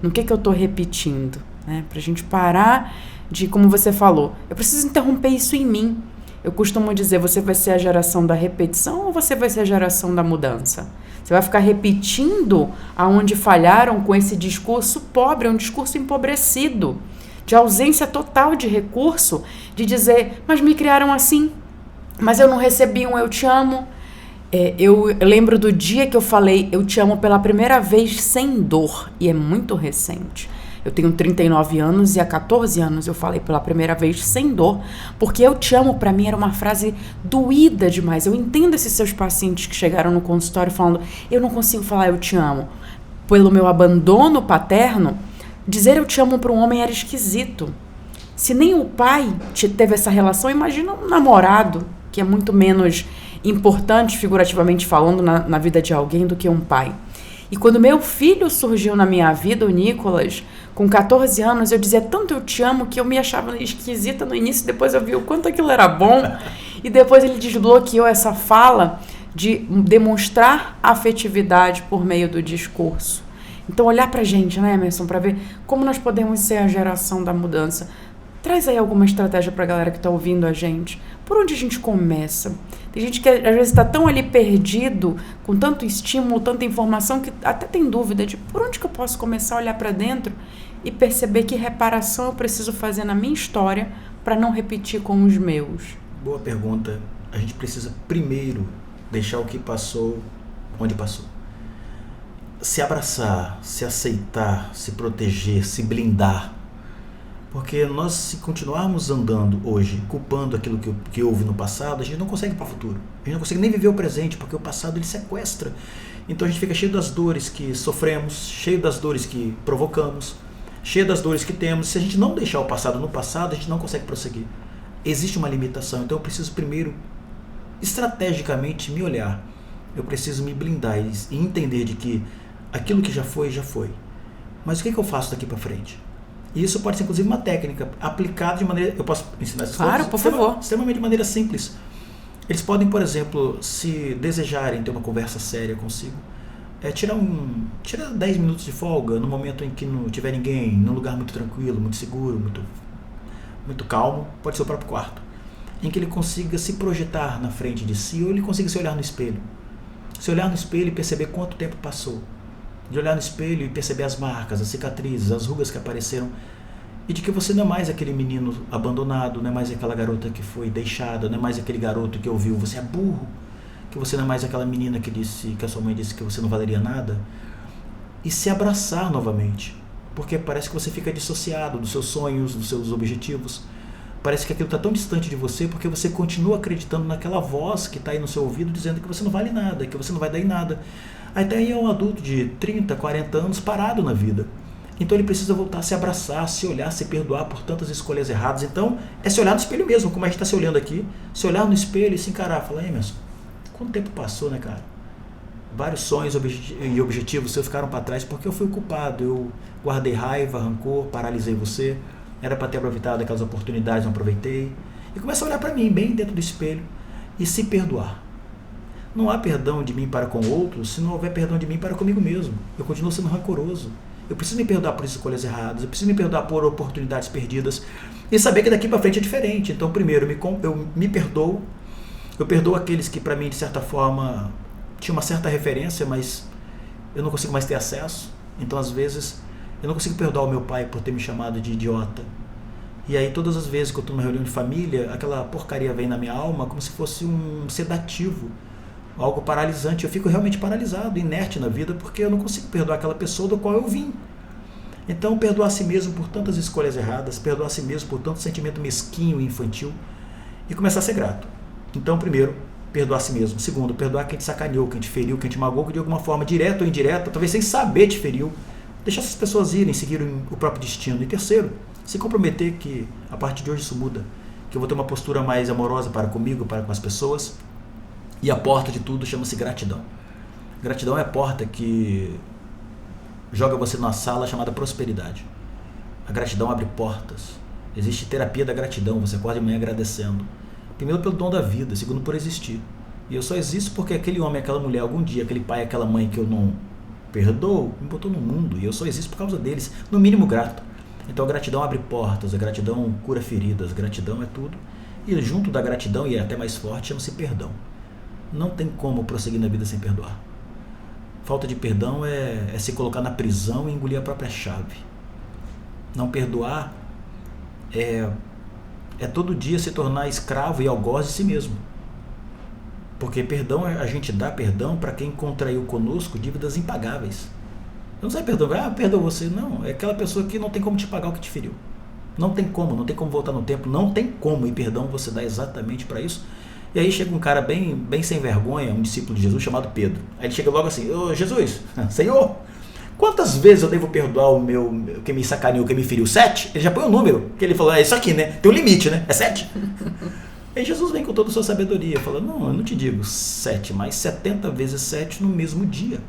no que eu estou repetindo, né? Pra gente parar de, como você falou, eu preciso interromper isso em mim. Eu costumo dizer, você vai ser a geração da repetição ou você vai ser a geração da mudança? Você vai ficar repetindo aonde falharam com esse discurso pobre, um discurso empobrecido, de ausência total de recurso, de dizer, mas me criaram assim, mas eu não recebi um eu te amo. Eu lembro do dia que eu falei eu te amo pela primeira vez sem dor, e é muito recente. Eu tenho 39 anos e há 14 anos eu falei pela primeira vez sem dor, porque eu te amo pra mim era uma frase doída demais. Eu entendo esses seus pacientes que chegaram no consultório falando eu não consigo falar eu te amo. Pelo meu abandono paterno, dizer eu te amo para um homem era esquisito. Se nem o pai teve essa relação, imagina um namorado, que é muito menos importante, figurativamente falando, na vida de alguém do que um pai. E quando meu filho surgiu na minha vida, o Nicolas, com 14 anos, eu dizia tanto eu te amo que eu me achava esquisita no início, depois eu vi o quanto aquilo era bom, e depois ele desbloqueou essa fala de demonstrar afetividade por meio do discurso. Então olhar pra gente, né, Emerson, pra ver como nós podemos ser a geração da mudança. Traz aí alguma estratégia pra galera que tá ouvindo a gente. Por onde a gente começa? Tem gente que às vezes está tão ali perdido, com tanto estímulo, tanta informação, que até tem dúvida de por onde que eu posso começar a olhar para dentro e perceber que reparação eu preciso fazer na minha história para não repetir com os meus. Boa pergunta. A gente precisa primeiro deixar o que passou onde passou. Se abraçar, se aceitar, se proteger, se blindar. Porque nós, se continuarmos andando hoje, culpando aquilo que houve no passado, a gente não consegue ir para o futuro. A gente não consegue nem viver o presente, porque o passado ele sequestra. Então a gente fica cheio das dores que sofremos, cheio das dores que provocamos, cheio das dores que temos. Se a gente não deixar o passado no passado, a gente não consegue prosseguir. Existe uma limitação. Então eu preciso primeiro, estrategicamente, me olhar. Eu preciso me blindar e entender de que aquilo que já foi, já foi. Mas o que eu faço daqui para frente? E isso pode ser, inclusive, uma técnica aplicada de maneira... Eu posso ensinar essas coisas? Claro, por favor. Extremamente de maneira simples. Eles podem, por exemplo, se desejarem ter uma conversa séria consigo, tirar 10 minutos de folga no momento em que não tiver ninguém, num lugar muito tranquilo, muito seguro, muito calmo, pode ser o próprio quarto, em que ele consiga se projetar na frente de si ou ele consiga se olhar no espelho. Se olhar no espelho e perceber quanto tempo passou. De olhar no espelho e perceber as marcas, as cicatrizes, as rugas que apareceram, e de que você não é mais aquele menino abandonado, não é mais aquela garota que foi deixada, não é mais aquele garoto que ouviu você é burro, que você não é mais aquela menina que a sua mãe disse que você não valeria nada, e se abraçar novamente, porque parece que você fica dissociado dos seus sonhos, dos seus objetivos, parece que aquilo está tão distante de você porque você continua acreditando naquela voz que está aí no seu ouvido dizendo que você não vale nada, que você não vai dar em nada. Aí é um adulto de 30, 40 anos parado na vida. Então ele precisa voltar a se abraçar, se olhar, se perdoar por tantas escolhas erradas. Então é se olhar no espelho mesmo, como a gente está se olhando aqui, se olhar no espelho e se encarar, falar, Emerson, quanto tempo passou, né, cara? Vários sonhos e objetivos seus ficaram para trás porque eu fui o culpado, eu guardei raiva, rancor, paralisei você, era para ter aproveitado aquelas oportunidades, não aproveitei. E começa a olhar para mim, bem dentro do espelho, e se perdoar. Não há perdão de mim para com outros se não houver perdão de mim para comigo mesmo. Eu continuo sendo rancoroso. Eu preciso me perdoar por escolhas erradas, eu preciso me perdoar por oportunidades perdidas e saber que daqui para frente é diferente. Então, primeiro, eu me perdoo, eu perdoo aqueles que para mim, de certa forma, tinham uma certa referência, mas eu não consigo mais ter acesso. Então, às vezes, eu não consigo perdoar o meu pai por ter me chamado de idiota. E aí, todas as vezes que eu estou numa reunião de família, aquela porcaria vem na minha alma como se fosse um sedativo, algo paralisante. Eu fico realmente paralisado, inerte na vida, porque eu não consigo perdoar aquela pessoa do qual eu vim. Então, perdoar a si mesmo por tantas escolhas erradas, perdoar a si mesmo por tanto sentimento mesquinho e infantil, e começar a ser grato. Então, primeiro, perdoar a si mesmo. Segundo, perdoar quem te sacaneou, quem te feriu, quem te magoou, que de alguma forma, direta ou indireta, talvez sem saber te feriu. Deixar essas pessoas irem, seguirem o próprio destino. E terceiro, se comprometer que a partir de hoje isso muda, que eu vou ter uma postura mais amorosa para comigo, para com as pessoas. E a porta de tudo chama-se gratidão. Gratidão é a porta que joga você numa sala chamada prosperidade. A gratidão abre portas. Existe terapia da gratidão, você acorda de manhã agradecendo. Primeiro pelo dom da vida, segundo por existir. E eu só existo porque aquele homem, aquela mulher, algum dia, aquele pai, aquela mãe que eu não perdoou, me botou no mundo e eu só existo por causa deles, no mínimo grato. Então a gratidão abre portas, a gratidão cura feridas, a gratidão é tudo. E junto da gratidão, e é até mais forte, chama-se perdão. Não tem como prosseguir na vida sem perdoar. Falta de perdão é se colocar na prisão e engolir a própria chave. Não perdoar é todo dia se tornar escravo e algoz de si mesmo. Porque perdão, a gente dá perdão para quem contraiu conosco dívidas impagáveis. Não sai perdão, perdoa você. Não, é aquela pessoa que não tem como te pagar o que te feriu. Não tem como voltar no tempo, não tem como. E perdão você dá exatamente para isso. E aí chega um cara bem sem vergonha, um discípulo de Jesus chamado Pedro. Aí ele chega logo assim, ô Jesus, Senhor, quantas vezes eu devo perdoar o meu, quem me sacaneou, quem me feriu? 7? Ele já põe o número, que ele falou, é isso aqui, né? Tem um limite, né? É 7? Aí Jesus vem com toda a sua sabedoria, fala, não, eu não te digo 7, mas 70 vezes 7 no mesmo dia.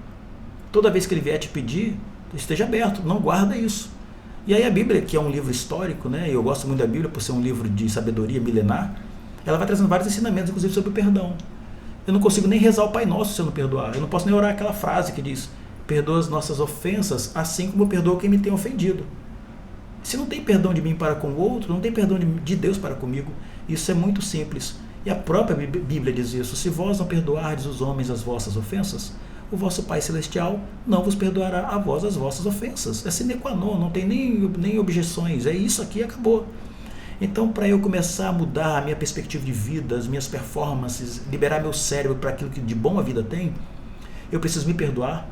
Toda vez que ele vier te pedir, esteja aberto, não guarda isso. E aí a Bíblia, que é um livro histórico, né? Eu gosto muito da Bíblia por ser um livro de sabedoria milenar, ela vai trazendo vários ensinamentos, inclusive sobre o perdão. Eu não consigo nem rezar o Pai Nosso se eu não perdoar. Eu não posso nem orar aquela frase que diz, perdoa as nossas ofensas, assim como eu perdoo quem me tem ofendido. Se não tem perdão de mim para com o outro, não tem perdão de Deus para comigo. Isso é muito simples. E a própria Bíblia diz isso. Se vós não perdoardes os homens as vossas ofensas, o vosso Pai Celestial não vos perdoará a vós as vossas ofensas. É sine qua non, não tem nem objeções. É isso aqui e acabou. Então, para eu começar a mudar a minha perspectiva de vida, as minhas performances, liberar meu cérebro para aquilo que de bom a vida tem, eu preciso me perdoar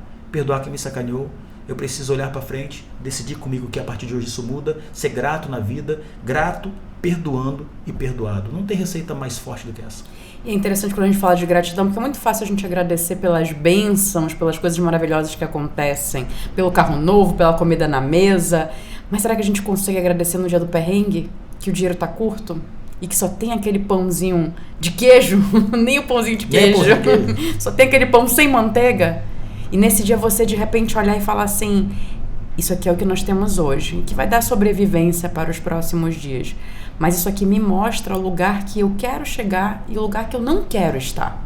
quem me sacaneou. Eu preciso olhar para frente, decidir comigo que a partir de hoje isso muda, ser grato na vida, grato, perdoando e perdoado. Não tem receita mais forte do que essa. E é interessante quando a gente fala de gratidão, porque é muito fácil a gente agradecer pelas bênçãos, pelas coisas maravilhosas que acontecem, pelo carro novo, pela comida na mesa. Mas será que a gente consegue agradecer no dia do perrengue, que o dinheiro tá curto? E que só tem aquele pãozinho de queijo, nem o pãozinho de queijo, só tem aquele pão sem manteiga? E nesse dia você de repente olhar e falar assim, isso aqui é o que nós temos hoje, que vai dar sobrevivência para os próximos dias. Mas isso aqui me mostra o lugar que eu quero chegar e o lugar que eu não quero estar.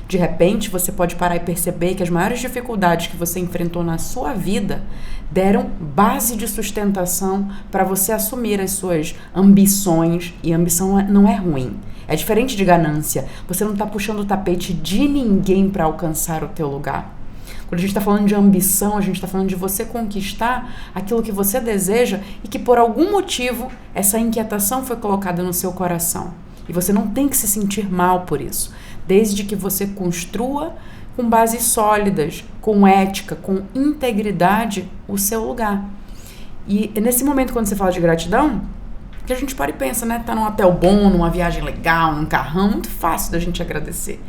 De repente, você pode parar e perceber que as maiores dificuldades que você enfrentou na sua vida deram base de sustentação para você assumir as suas ambições. E ambição não é ruim. É diferente de ganância. Você não está puxando o tapete de ninguém para alcançar o teu lugar. Quando a gente está falando de ambição, a gente está falando de você conquistar aquilo que você deseja e que por algum motivo essa inquietação foi colocada no seu coração. E você não tem que se sentir mal por isso, desde que você construa com bases sólidas, com ética, com integridade o seu lugar. E nesse momento, quando você fala de gratidão, que a gente para e pensa, né? Tá num hotel bom, numa viagem legal, num carrão, muito fácil da gente agradecer.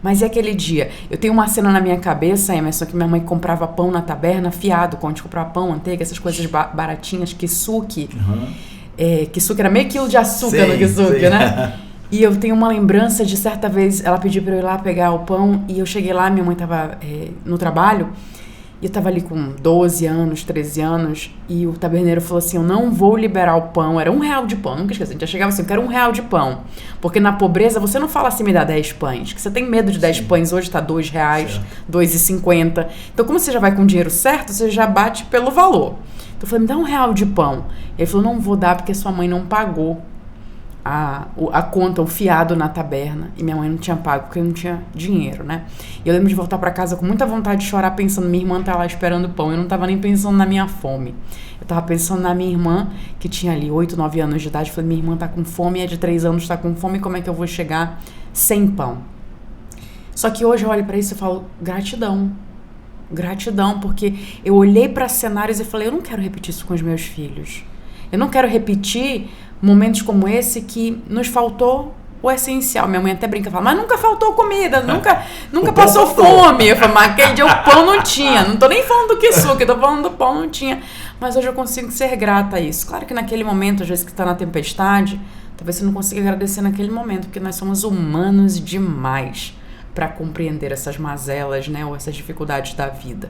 Mas é aquele dia, eu tenho uma cena na minha cabeça, Emerson, que minha mãe comprava pão na taberna, fiado, quando a gente comprava pão, manteiga, essas coisas baratinhas, kisuke. Kisuke era meio quilo de açúcar no kisuke, né? E eu tenho uma lembrança de certa vez, ela pediu pra eu ir lá pegar o pão, e eu cheguei lá, minha mãe tava no trabalho, e eu tava ali com 12 anos, 13 anos, e o taberneiro falou assim, eu não vou liberar o pão, era R$1 de pão, nunca esqueci, a gente já chegava assim, eu quero R$1 de pão, porque na pobreza você não fala assim, me dá 10 pães, que você tem medo de 10 pães, hoje tá R$2, R$2,50, então como você já vai com o dinheiro certo, você já bate pelo valor. Então eu falei, me dá R$1 de pão. E ele falou, não vou dar porque sua mãe não pagou a conta, o fiado na taberna, e minha mãe não tinha pago porque não tinha dinheiro, né? E eu lembro de voltar pra casa com muita vontade de chorar, pensando, minha irmã tá lá esperando pão, eu não tava nem pensando na minha fome, eu tava pensando na minha irmã, que tinha ali 8, 9 anos de idade, eu falei, minha irmã tá com fome, é de 3 anos, tá com fome, como é que eu vou chegar sem pão? Só que hoje eu olho pra isso e falo, gratidão, porque eu olhei pra cenários e falei, eu não quero repetir isso com os meus filhos, eu não quero repetir momentos como esse que nos faltou o essencial. Minha mãe até brinca, fala, mas nunca faltou comida, nunca passou fome. Eu falo, mas aquele dia o pão não tinha. Não tô nem falando do kisuke, tô falando do pão não tinha. Mas hoje eu consigo ser grata a isso. Claro que naquele momento, às vezes que tá na tempestade, talvez você não consiga agradecer naquele momento, porque nós somos humanos demais para compreender essas mazelas, né, ou essas dificuldades da vida.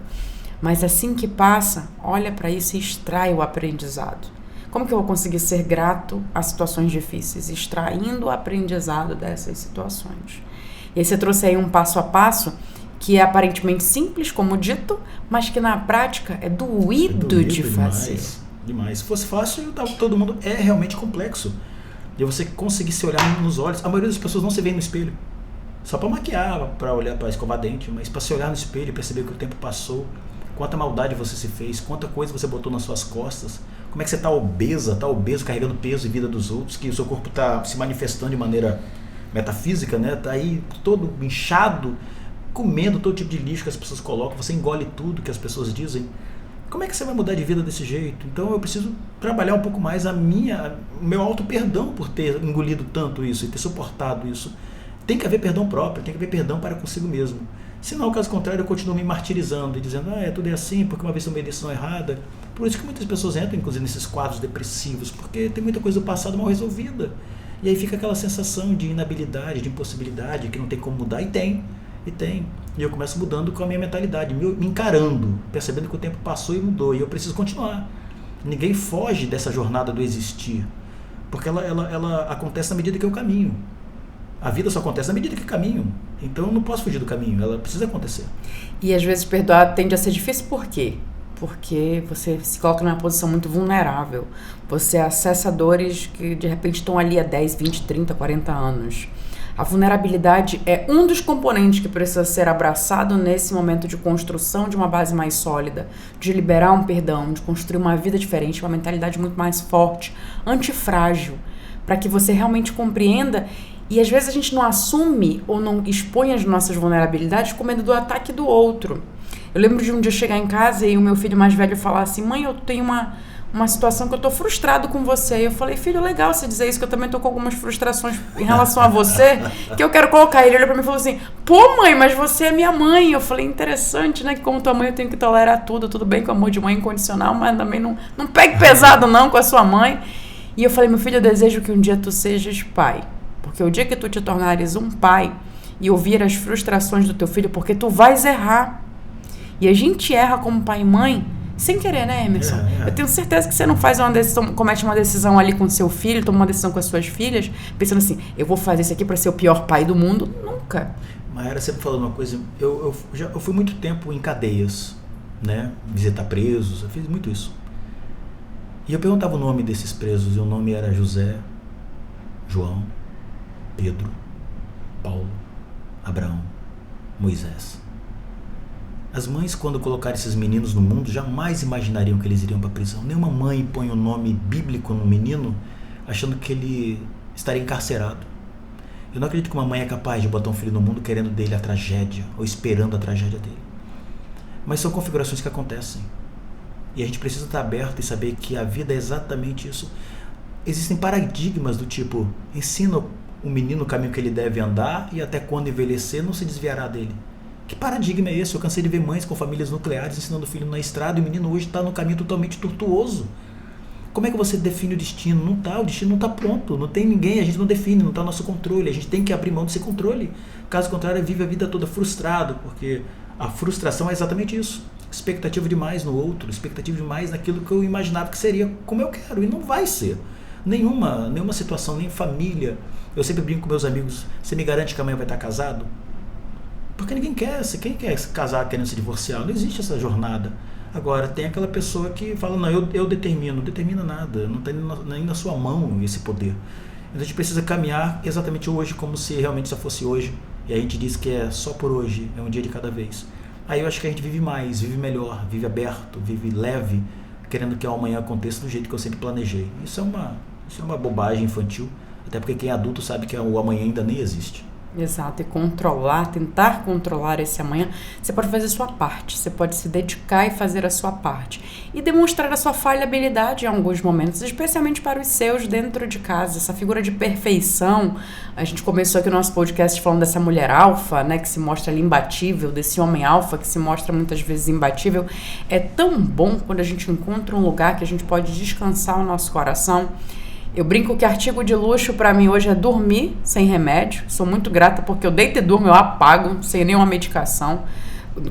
Mas assim que passa, olha para isso e extrai o aprendizado. Como que eu vou conseguir ser grato a situações difíceis? Extraindo o aprendizado dessas situações. E aí você trouxe aí um passo a passo que é aparentemente simples, como dito, mas que na prática é doído de fazer. Demais. Se fosse fácil, todo mundo é realmente complexo. E você conseguir se olhar nos olhos. A maioria das pessoas não se vê no espelho. Só para maquiar, para olhar, para escovar dente, mas para se olhar no espelho e perceber que o tempo passou, quanta maldade você se fez, quanta coisa você botou nas suas costas, como é que você está obeso, carregando peso e vida dos outros, que o seu corpo está se manifestando de maneira metafísica, né? Tá aí todo inchado, comendo todo tipo de lixo que as pessoas colocam, você engole tudo que as pessoas dizem. Como é que você vai mudar de vida desse jeito? Então eu preciso trabalhar um pouco mais o meu auto-perdão por ter engolido tanto isso e ter suportado isso. Tem que haver perdão próprio, tem que haver perdão para consigo mesmo. Se não, caso contrário, eu continuo me martirizando e dizendo, tudo é assim, porque uma vez tomei decisão errada. Por isso que muitas pessoas entram, inclusive, nesses quadros depressivos, porque tem muita coisa do passado mal resolvida. E aí fica aquela sensação de inabilidade, de impossibilidade, que não tem como mudar, e tem. E eu começo mudando com a minha mentalidade, me encarando, percebendo que o tempo passou e mudou, e eu preciso continuar. Ninguém foge dessa jornada do existir, porque ela acontece na medida que eu caminho. A vida só acontece na medida que eu caminho. Então eu não posso fugir do caminho, ela precisa acontecer. E às vezes perdoar tende a ser difícil, por quê? Porque você se coloca numa posição muito vulnerável. Você acessa dores que de repente estão ali há 10, 20, 30, 40 anos. A vulnerabilidade é um dos componentes que precisa ser abraçado nesse momento de construção de uma base mais sólida, de liberar um perdão, de construir uma vida diferente, uma mentalidade muito mais forte, antifrágil, para que você realmente compreenda. E às vezes a gente não assume ou não expõe as nossas vulnerabilidades com medo do ataque do outro. Eu lembro de um dia chegar em casa e o meu filho mais velho falar assim, mãe, eu tenho uma situação que eu tô frustrado com você. E eu falei, filho, legal você dizer isso, que eu também tô com algumas frustrações em relação a você, que eu quero colocar. Ele olhou pra mim e falou assim, pô mãe, mas você é minha mãe. Eu falei, interessante, né, que como tua mãe eu tenho que tolerar tudo bem com amor de mãe incondicional, mas também não pegue pesado não com a sua mãe. E eu falei, meu filho, eu desejo que um dia tu sejas pai. Porque o dia que tu te tornares um pai e ouvir as frustrações do teu filho, porque tu vais errar. E a gente erra como pai e mãe sem querer, né, Emerson? Eu tenho certeza que você não faz uma decisão, comete uma decisão ali com seu filho, toma uma decisão com as suas filhas, pensando assim, eu vou fazer isso aqui para ser o pior pai do mundo. Nunca. Maera sempre falando uma coisa, eu fui muito tempo em cadeias, né? Visitar presos, eu fiz muito isso. E eu perguntava o nome desses presos, e o nome era José, João, Pedro, Paulo, Abraão, Moisés. As mães, quando colocarem esses meninos no mundo, jamais imaginariam que eles iriam para a prisão. Nenhuma mãe põe o nome bíblico no menino achando que ele estaria encarcerado. Eu não acredito que uma mãe é capaz de botar um filho no mundo querendo dele a tragédia, ou esperando a tragédia dele. Mas são configurações que acontecem. E a gente precisa estar aberto e saber que a vida é exatamente isso. Existem paradigmas do tipo, ensina o menino o caminho que ele deve andar e até quando envelhecer não se desviará dele. Que paradigma é esse? Eu cansei de ver mães com famílias nucleares ensinando o filho na estrada e o menino hoje está no caminho totalmente tortuoso. Como é que você define o destino? Não está, o destino não está pronto, não tem ninguém, a gente não define, não está no nosso controle, a gente tem que abrir mão desse controle. Caso contrário, vive a vida toda frustrado, porque a frustração é exatamente isso. Expectativa demais no outro, expectativa demais naquilo que eu imaginava que seria como eu quero, e não vai ser. Nenhuma situação, nem família. Eu sempre brinco com meus amigos, você me garante que amanhã vai estar casado? Porque ninguém quer, quem quer se casar querendo se divorciar? Não existe essa jornada. Agora, tem aquela pessoa que fala, não, eu determino. Não determina nada, não está nem na sua mão esse poder. Então a gente precisa caminhar exatamente hoje, como se realmente só fosse hoje. E a gente diz que é só por hoje, é um dia de cada vez. Aí eu acho que a gente vive mais, vive melhor, vive aberto, vive leve, querendo que o amanhã aconteça do jeito que eu sempre planejei. Isso é uma bobagem infantil, até porque quem é adulto sabe que o amanhã ainda nem existe. Exato, e tentar controlar esse amanhã, você pode fazer a sua parte, você pode se dedicar e fazer a sua parte e demonstrar a sua falhabilidade em alguns momentos, especialmente para os seus dentro de casa. Essa figura de perfeição, a gente começou aqui o nosso podcast falando dessa mulher alfa, né, que se mostra ali imbatível, desse homem alfa que se mostra muitas vezes imbatível. É tão bom quando a gente encontra um lugar que a gente pode descansar o nosso coração. Eu brinco que artigo de luxo para mim hoje é dormir sem remédio. Sou muito grata porque eu deito e durmo, eu apago, sem nenhuma medicação.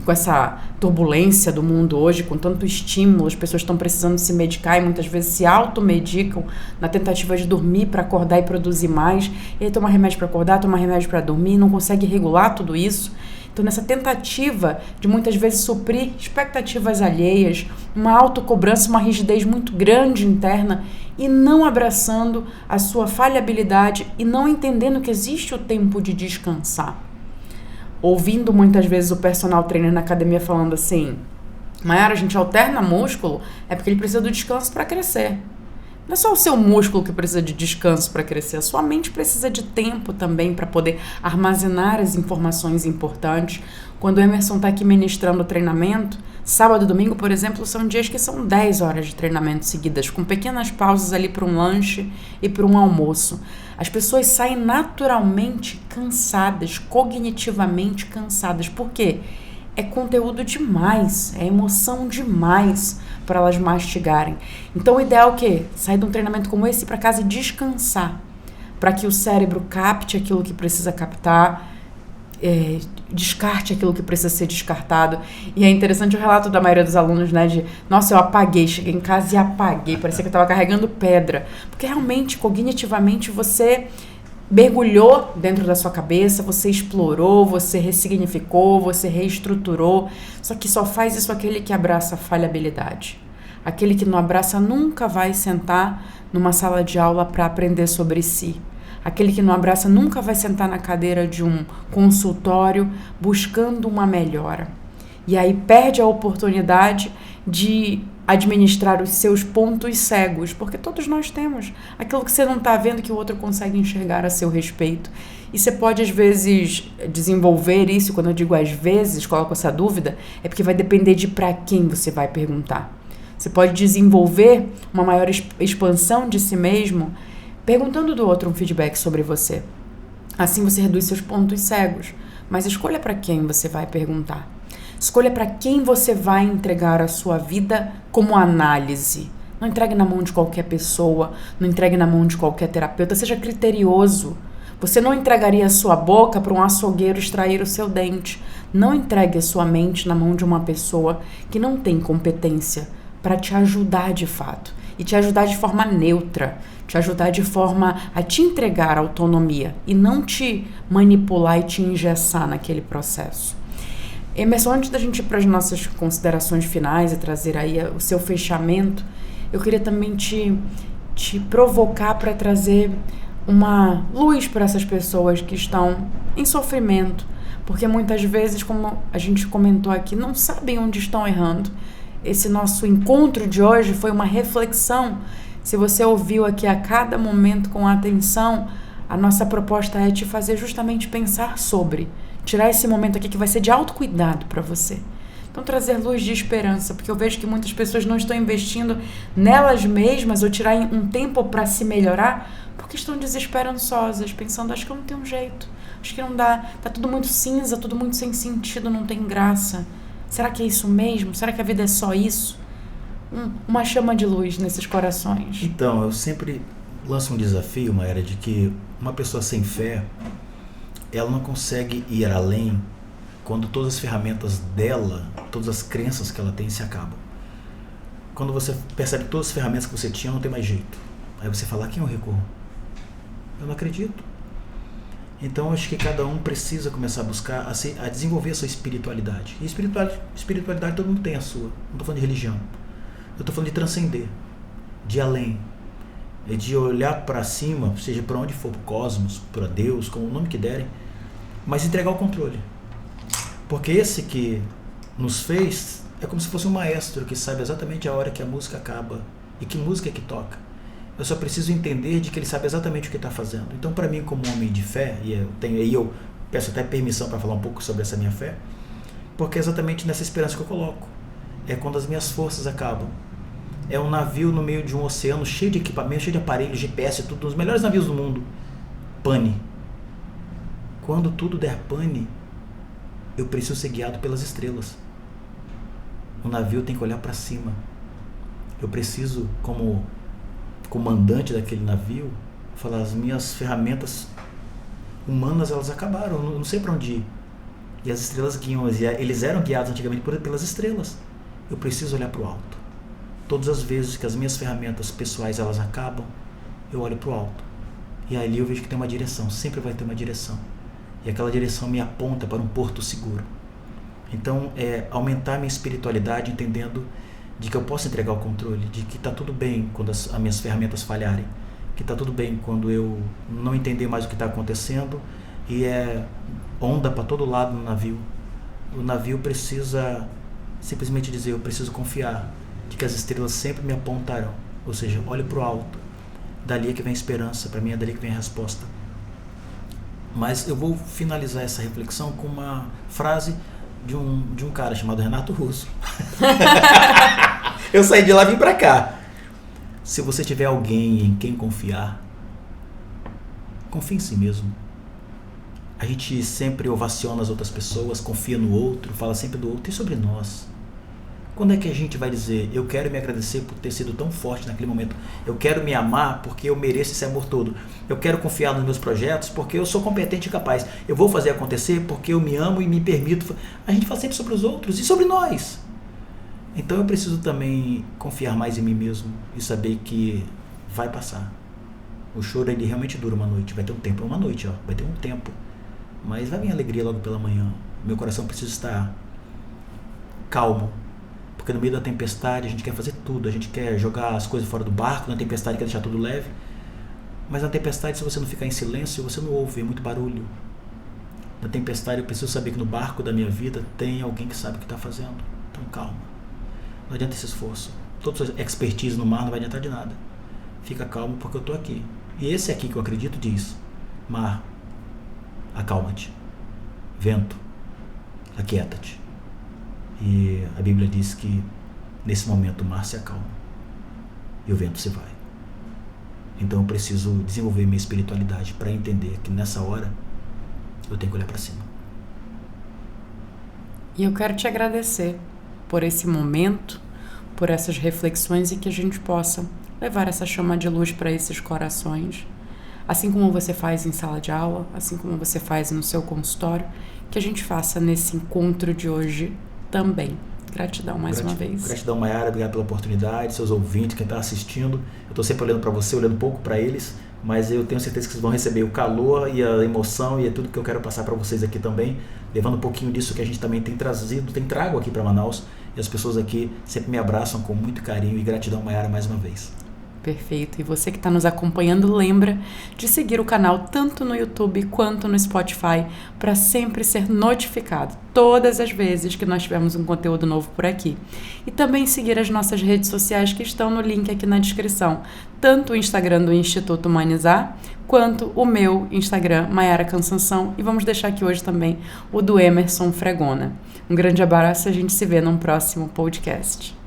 Com essa turbulência do mundo hoje, com tanto estímulo, as pessoas estão precisando se medicar e muitas vezes se automedicam na tentativa de dormir para acordar e produzir mais. E aí toma remédio para acordar, toma remédio para dormir, não consegue regular tudo isso. Então, nessa tentativa de muitas vezes suprir expectativas alheias, uma autocobrança, uma rigidez muito grande interna e não abraçando a sua falhabilidade e não entendendo que existe o tempo de descansar. Ouvindo muitas vezes o personal trainer na academia falando assim: Mayara, a gente alterna músculo, é porque ele precisa do descanso para crescer. Não é só o seu músculo que precisa de descanso para crescer, a sua mente precisa de tempo também para poder armazenar as informações importantes. Quando o Emerson está aqui ministrando o treinamento, sábado e domingo, por exemplo, são dias que são 10 horas de treinamento seguidas, com pequenas pausas ali para um lanche e para um almoço. As pessoas saem naturalmente cansadas, cognitivamente cansadas. Por quê? É conteúdo demais, é emoção demais para elas mastigarem. Então o ideal é o quê? Sair de um treinamento como esse para casa e descansar, para que o cérebro capte aquilo que precisa captar, descarte aquilo que precisa ser descartado. E é interessante o relato da maioria dos alunos, né, de, nossa, eu apaguei, cheguei em casa e apaguei, parecia que eu estava carregando pedra, porque realmente, cognitivamente, você mergulhou dentro da sua cabeça, você explorou, você ressignificou, você reestruturou. Só que só faz isso aquele que abraça a falhabilidade. Aquele que não abraça nunca vai sentar numa sala de aula para aprender sobre si. Aquele que não abraça nunca vai sentar na cadeira de um consultório buscando uma melhora. E aí perde a oportunidade de administrar os seus pontos cegos, porque todos nós temos aquilo que você não está vendo que o outro consegue enxergar a seu respeito. E você pode, às vezes, desenvolver isso. Quando eu digo às vezes, coloco essa dúvida, é porque vai depender de para quem você vai perguntar. Você pode desenvolver uma maior expansão de si mesmo perguntando do outro um feedback sobre você. Assim você reduz seus pontos cegos. Mas escolha para quem você vai perguntar. Escolha para quem você vai entregar a sua vida como análise. Não entregue na mão de qualquer pessoa, não entregue na mão de qualquer terapeuta, seja criterioso. Você não entregaria a sua boca para um açougueiro extrair o seu dente. Não entregue a sua mente na mão de uma pessoa que não tem competência para te ajudar de fato. E te ajudar de forma neutra, te ajudar de forma a te entregar autonomia e não te manipular e te engessar naquele processo. Emerson, antes da gente ir para as nossas considerações finais e trazer aí o seu fechamento, eu queria também te provocar para trazer uma luz para essas pessoas que estão em sofrimento, porque muitas vezes, como a gente comentou aqui, não sabem onde estão errando. Esse nosso encontro de hoje foi uma reflexão. Se você ouviu aqui a cada momento com atenção, a nossa proposta é te fazer justamente pensar sobre, tirar esse momento aqui que vai ser de autocuidado para você. Então, trazer luz de esperança, porque eu vejo que muitas pessoas não estão investindo nelas mesmas ou tirar um tempo para se melhorar, porque estão desesperançosas, pensando, acho que eu não tenho jeito, acho que não dá, tá tudo muito cinza, tudo muito sem sentido, não tem graça. Será que é isso mesmo? Será que a vida é só isso? Uma chama de luz nesses corações. Então, eu sempre lanço um desafio, Mayara, de que uma pessoa sem fé, ela não consegue ir além quando todas as ferramentas dela, todas as crenças que ela tem se acabam. Quando você percebe que todas as ferramentas que você tinha não tem mais jeito. Aí você fala, a quem eu recorro? Eu não acredito. Então acho que cada um precisa começar a buscar, a desenvolver a sua espiritualidade. E espiritualidade todo mundo tem a sua. Não estou falando de religião. Eu estou falando de transcender, de ir além. De olhar para cima, seja para onde for, para o cosmos, para Deus, como o nome que derem, mas entregar o controle. Porque esse que nos fez é como se fosse um maestro que sabe exatamente a hora que a música acaba e que música é que toca. Eu só preciso entender de que ele sabe exatamente o que está fazendo. Então, para mim, como homem de fé, e eu peço até permissão para falar um pouco sobre essa minha fé, porque é exatamente nessa esperança que eu coloco. É quando as minhas forças acabam. É um navio no meio de um oceano cheio de equipamento, cheio de aparelhos, GPS, tudo, os melhores navios do mundo. Pane. Quando tudo der pane, eu preciso ser guiado pelas estrelas. O navio tem que olhar para cima. Eu preciso, como comandante daquele navio, falar, as minhas ferramentas humanas, elas acabaram, eu não sei para onde ir. E as estrelas guiam, eles eram guiados antigamente pelas estrelas. Eu preciso olhar para o alto. Todas as vezes que as minhas ferramentas pessoais elas acabam, eu olho para o alto. E ali eu vejo que tem uma direção, sempre vai ter uma direção. E aquela direção me aponta para um porto seguro. Então, aumentar minha espiritualidade entendendo de que eu posso entregar o controle, de que está tudo bem quando as minhas ferramentas falharem, que está tudo bem quando eu não entender mais o que está acontecendo e onda para todo lado no navio. O navio precisa simplesmente dizer, eu preciso confiar de que as estrelas sempre me apontarão. Ou seja, olho para o alto. Dali é que vem a esperança, para mim é dali que vem a resposta. Mas eu vou finalizar essa reflexão com uma frase de um cara chamado Renato Russo. Eu saí de lá e vim para cá. Se você tiver alguém em quem confiar, confie em si mesmo. A gente sempre ovaciona as outras pessoas, confia no outro, fala sempre do outro. E sobre nós? Quando é que a gente vai dizer, eu quero me agradecer por ter sido tão forte naquele momento, eu quero me amar porque eu mereço esse amor todo, eu quero confiar nos meus projetos porque eu sou competente e capaz, eu vou fazer acontecer porque eu me amo e me permito. A gente fala sempre sobre os outros e sobre nós. Então eu preciso também confiar mais em mim mesmo e saber que vai passar. O choro ele realmente dura uma noite, vai ter um tempo, uma noite, vai ter um tempo, mas vai vir alegria logo pela manhã. Meu coração precisa estar calmo. Porque no meio da tempestade a gente quer fazer tudo, a gente quer jogar as coisas fora do barco, na tempestade quer deixar tudo leve. Mas na tempestade, se você não ficar em silêncio, você não ouve, é muito barulho. Na tempestade eu preciso saber que no barco da minha vida tem alguém que sabe o que está fazendo. Então calma, não adianta esse esforço. Toda sua expertise no mar não vai adiantar de nada. Fica calmo porque eu estou aqui. E esse aqui que eu acredito diz, mar, acalma-te. Vento, aquieta-te. E a Bíblia diz que nesse momento o mar se acalma e o vento se vai. Então eu preciso desenvolver minha espiritualidade para entender que nessa hora eu tenho que olhar para cima. E eu quero te agradecer por esse momento, por essas reflexões e que a gente possa levar essa chama de luz para esses corações, assim como você faz em sala de aula, assim como você faz no seu consultório, que a gente faça nesse encontro de hoje também. Gratidão mais uma vez. Gratidão, Mayara, obrigado pela oportunidade, seus ouvintes, quem está assistindo. Eu estou sempre olhando para você, olhando um pouco para eles, mas eu tenho certeza que vocês vão receber o calor e a emoção e é tudo que eu quero passar para vocês aqui também, levando um pouquinho disso que a gente também tem trago aqui para Manaus, e as pessoas aqui sempre me abraçam com muito carinho e gratidão, Mayara, mais uma vez. Perfeito. E você que está nos acompanhando, lembra de seguir o canal tanto no YouTube quanto no Spotify para sempre ser notificado todas as vezes que nós tivermos um conteúdo novo por aqui. E também seguir as nossas redes sociais que estão no link aqui na descrição, tanto o Instagram do Instituto Humanizar, quanto o meu Instagram, Mayara Cansanção, e vamos deixar aqui hoje também o do Emerson Fregona. Um grande abraço e a gente se vê num próximo podcast.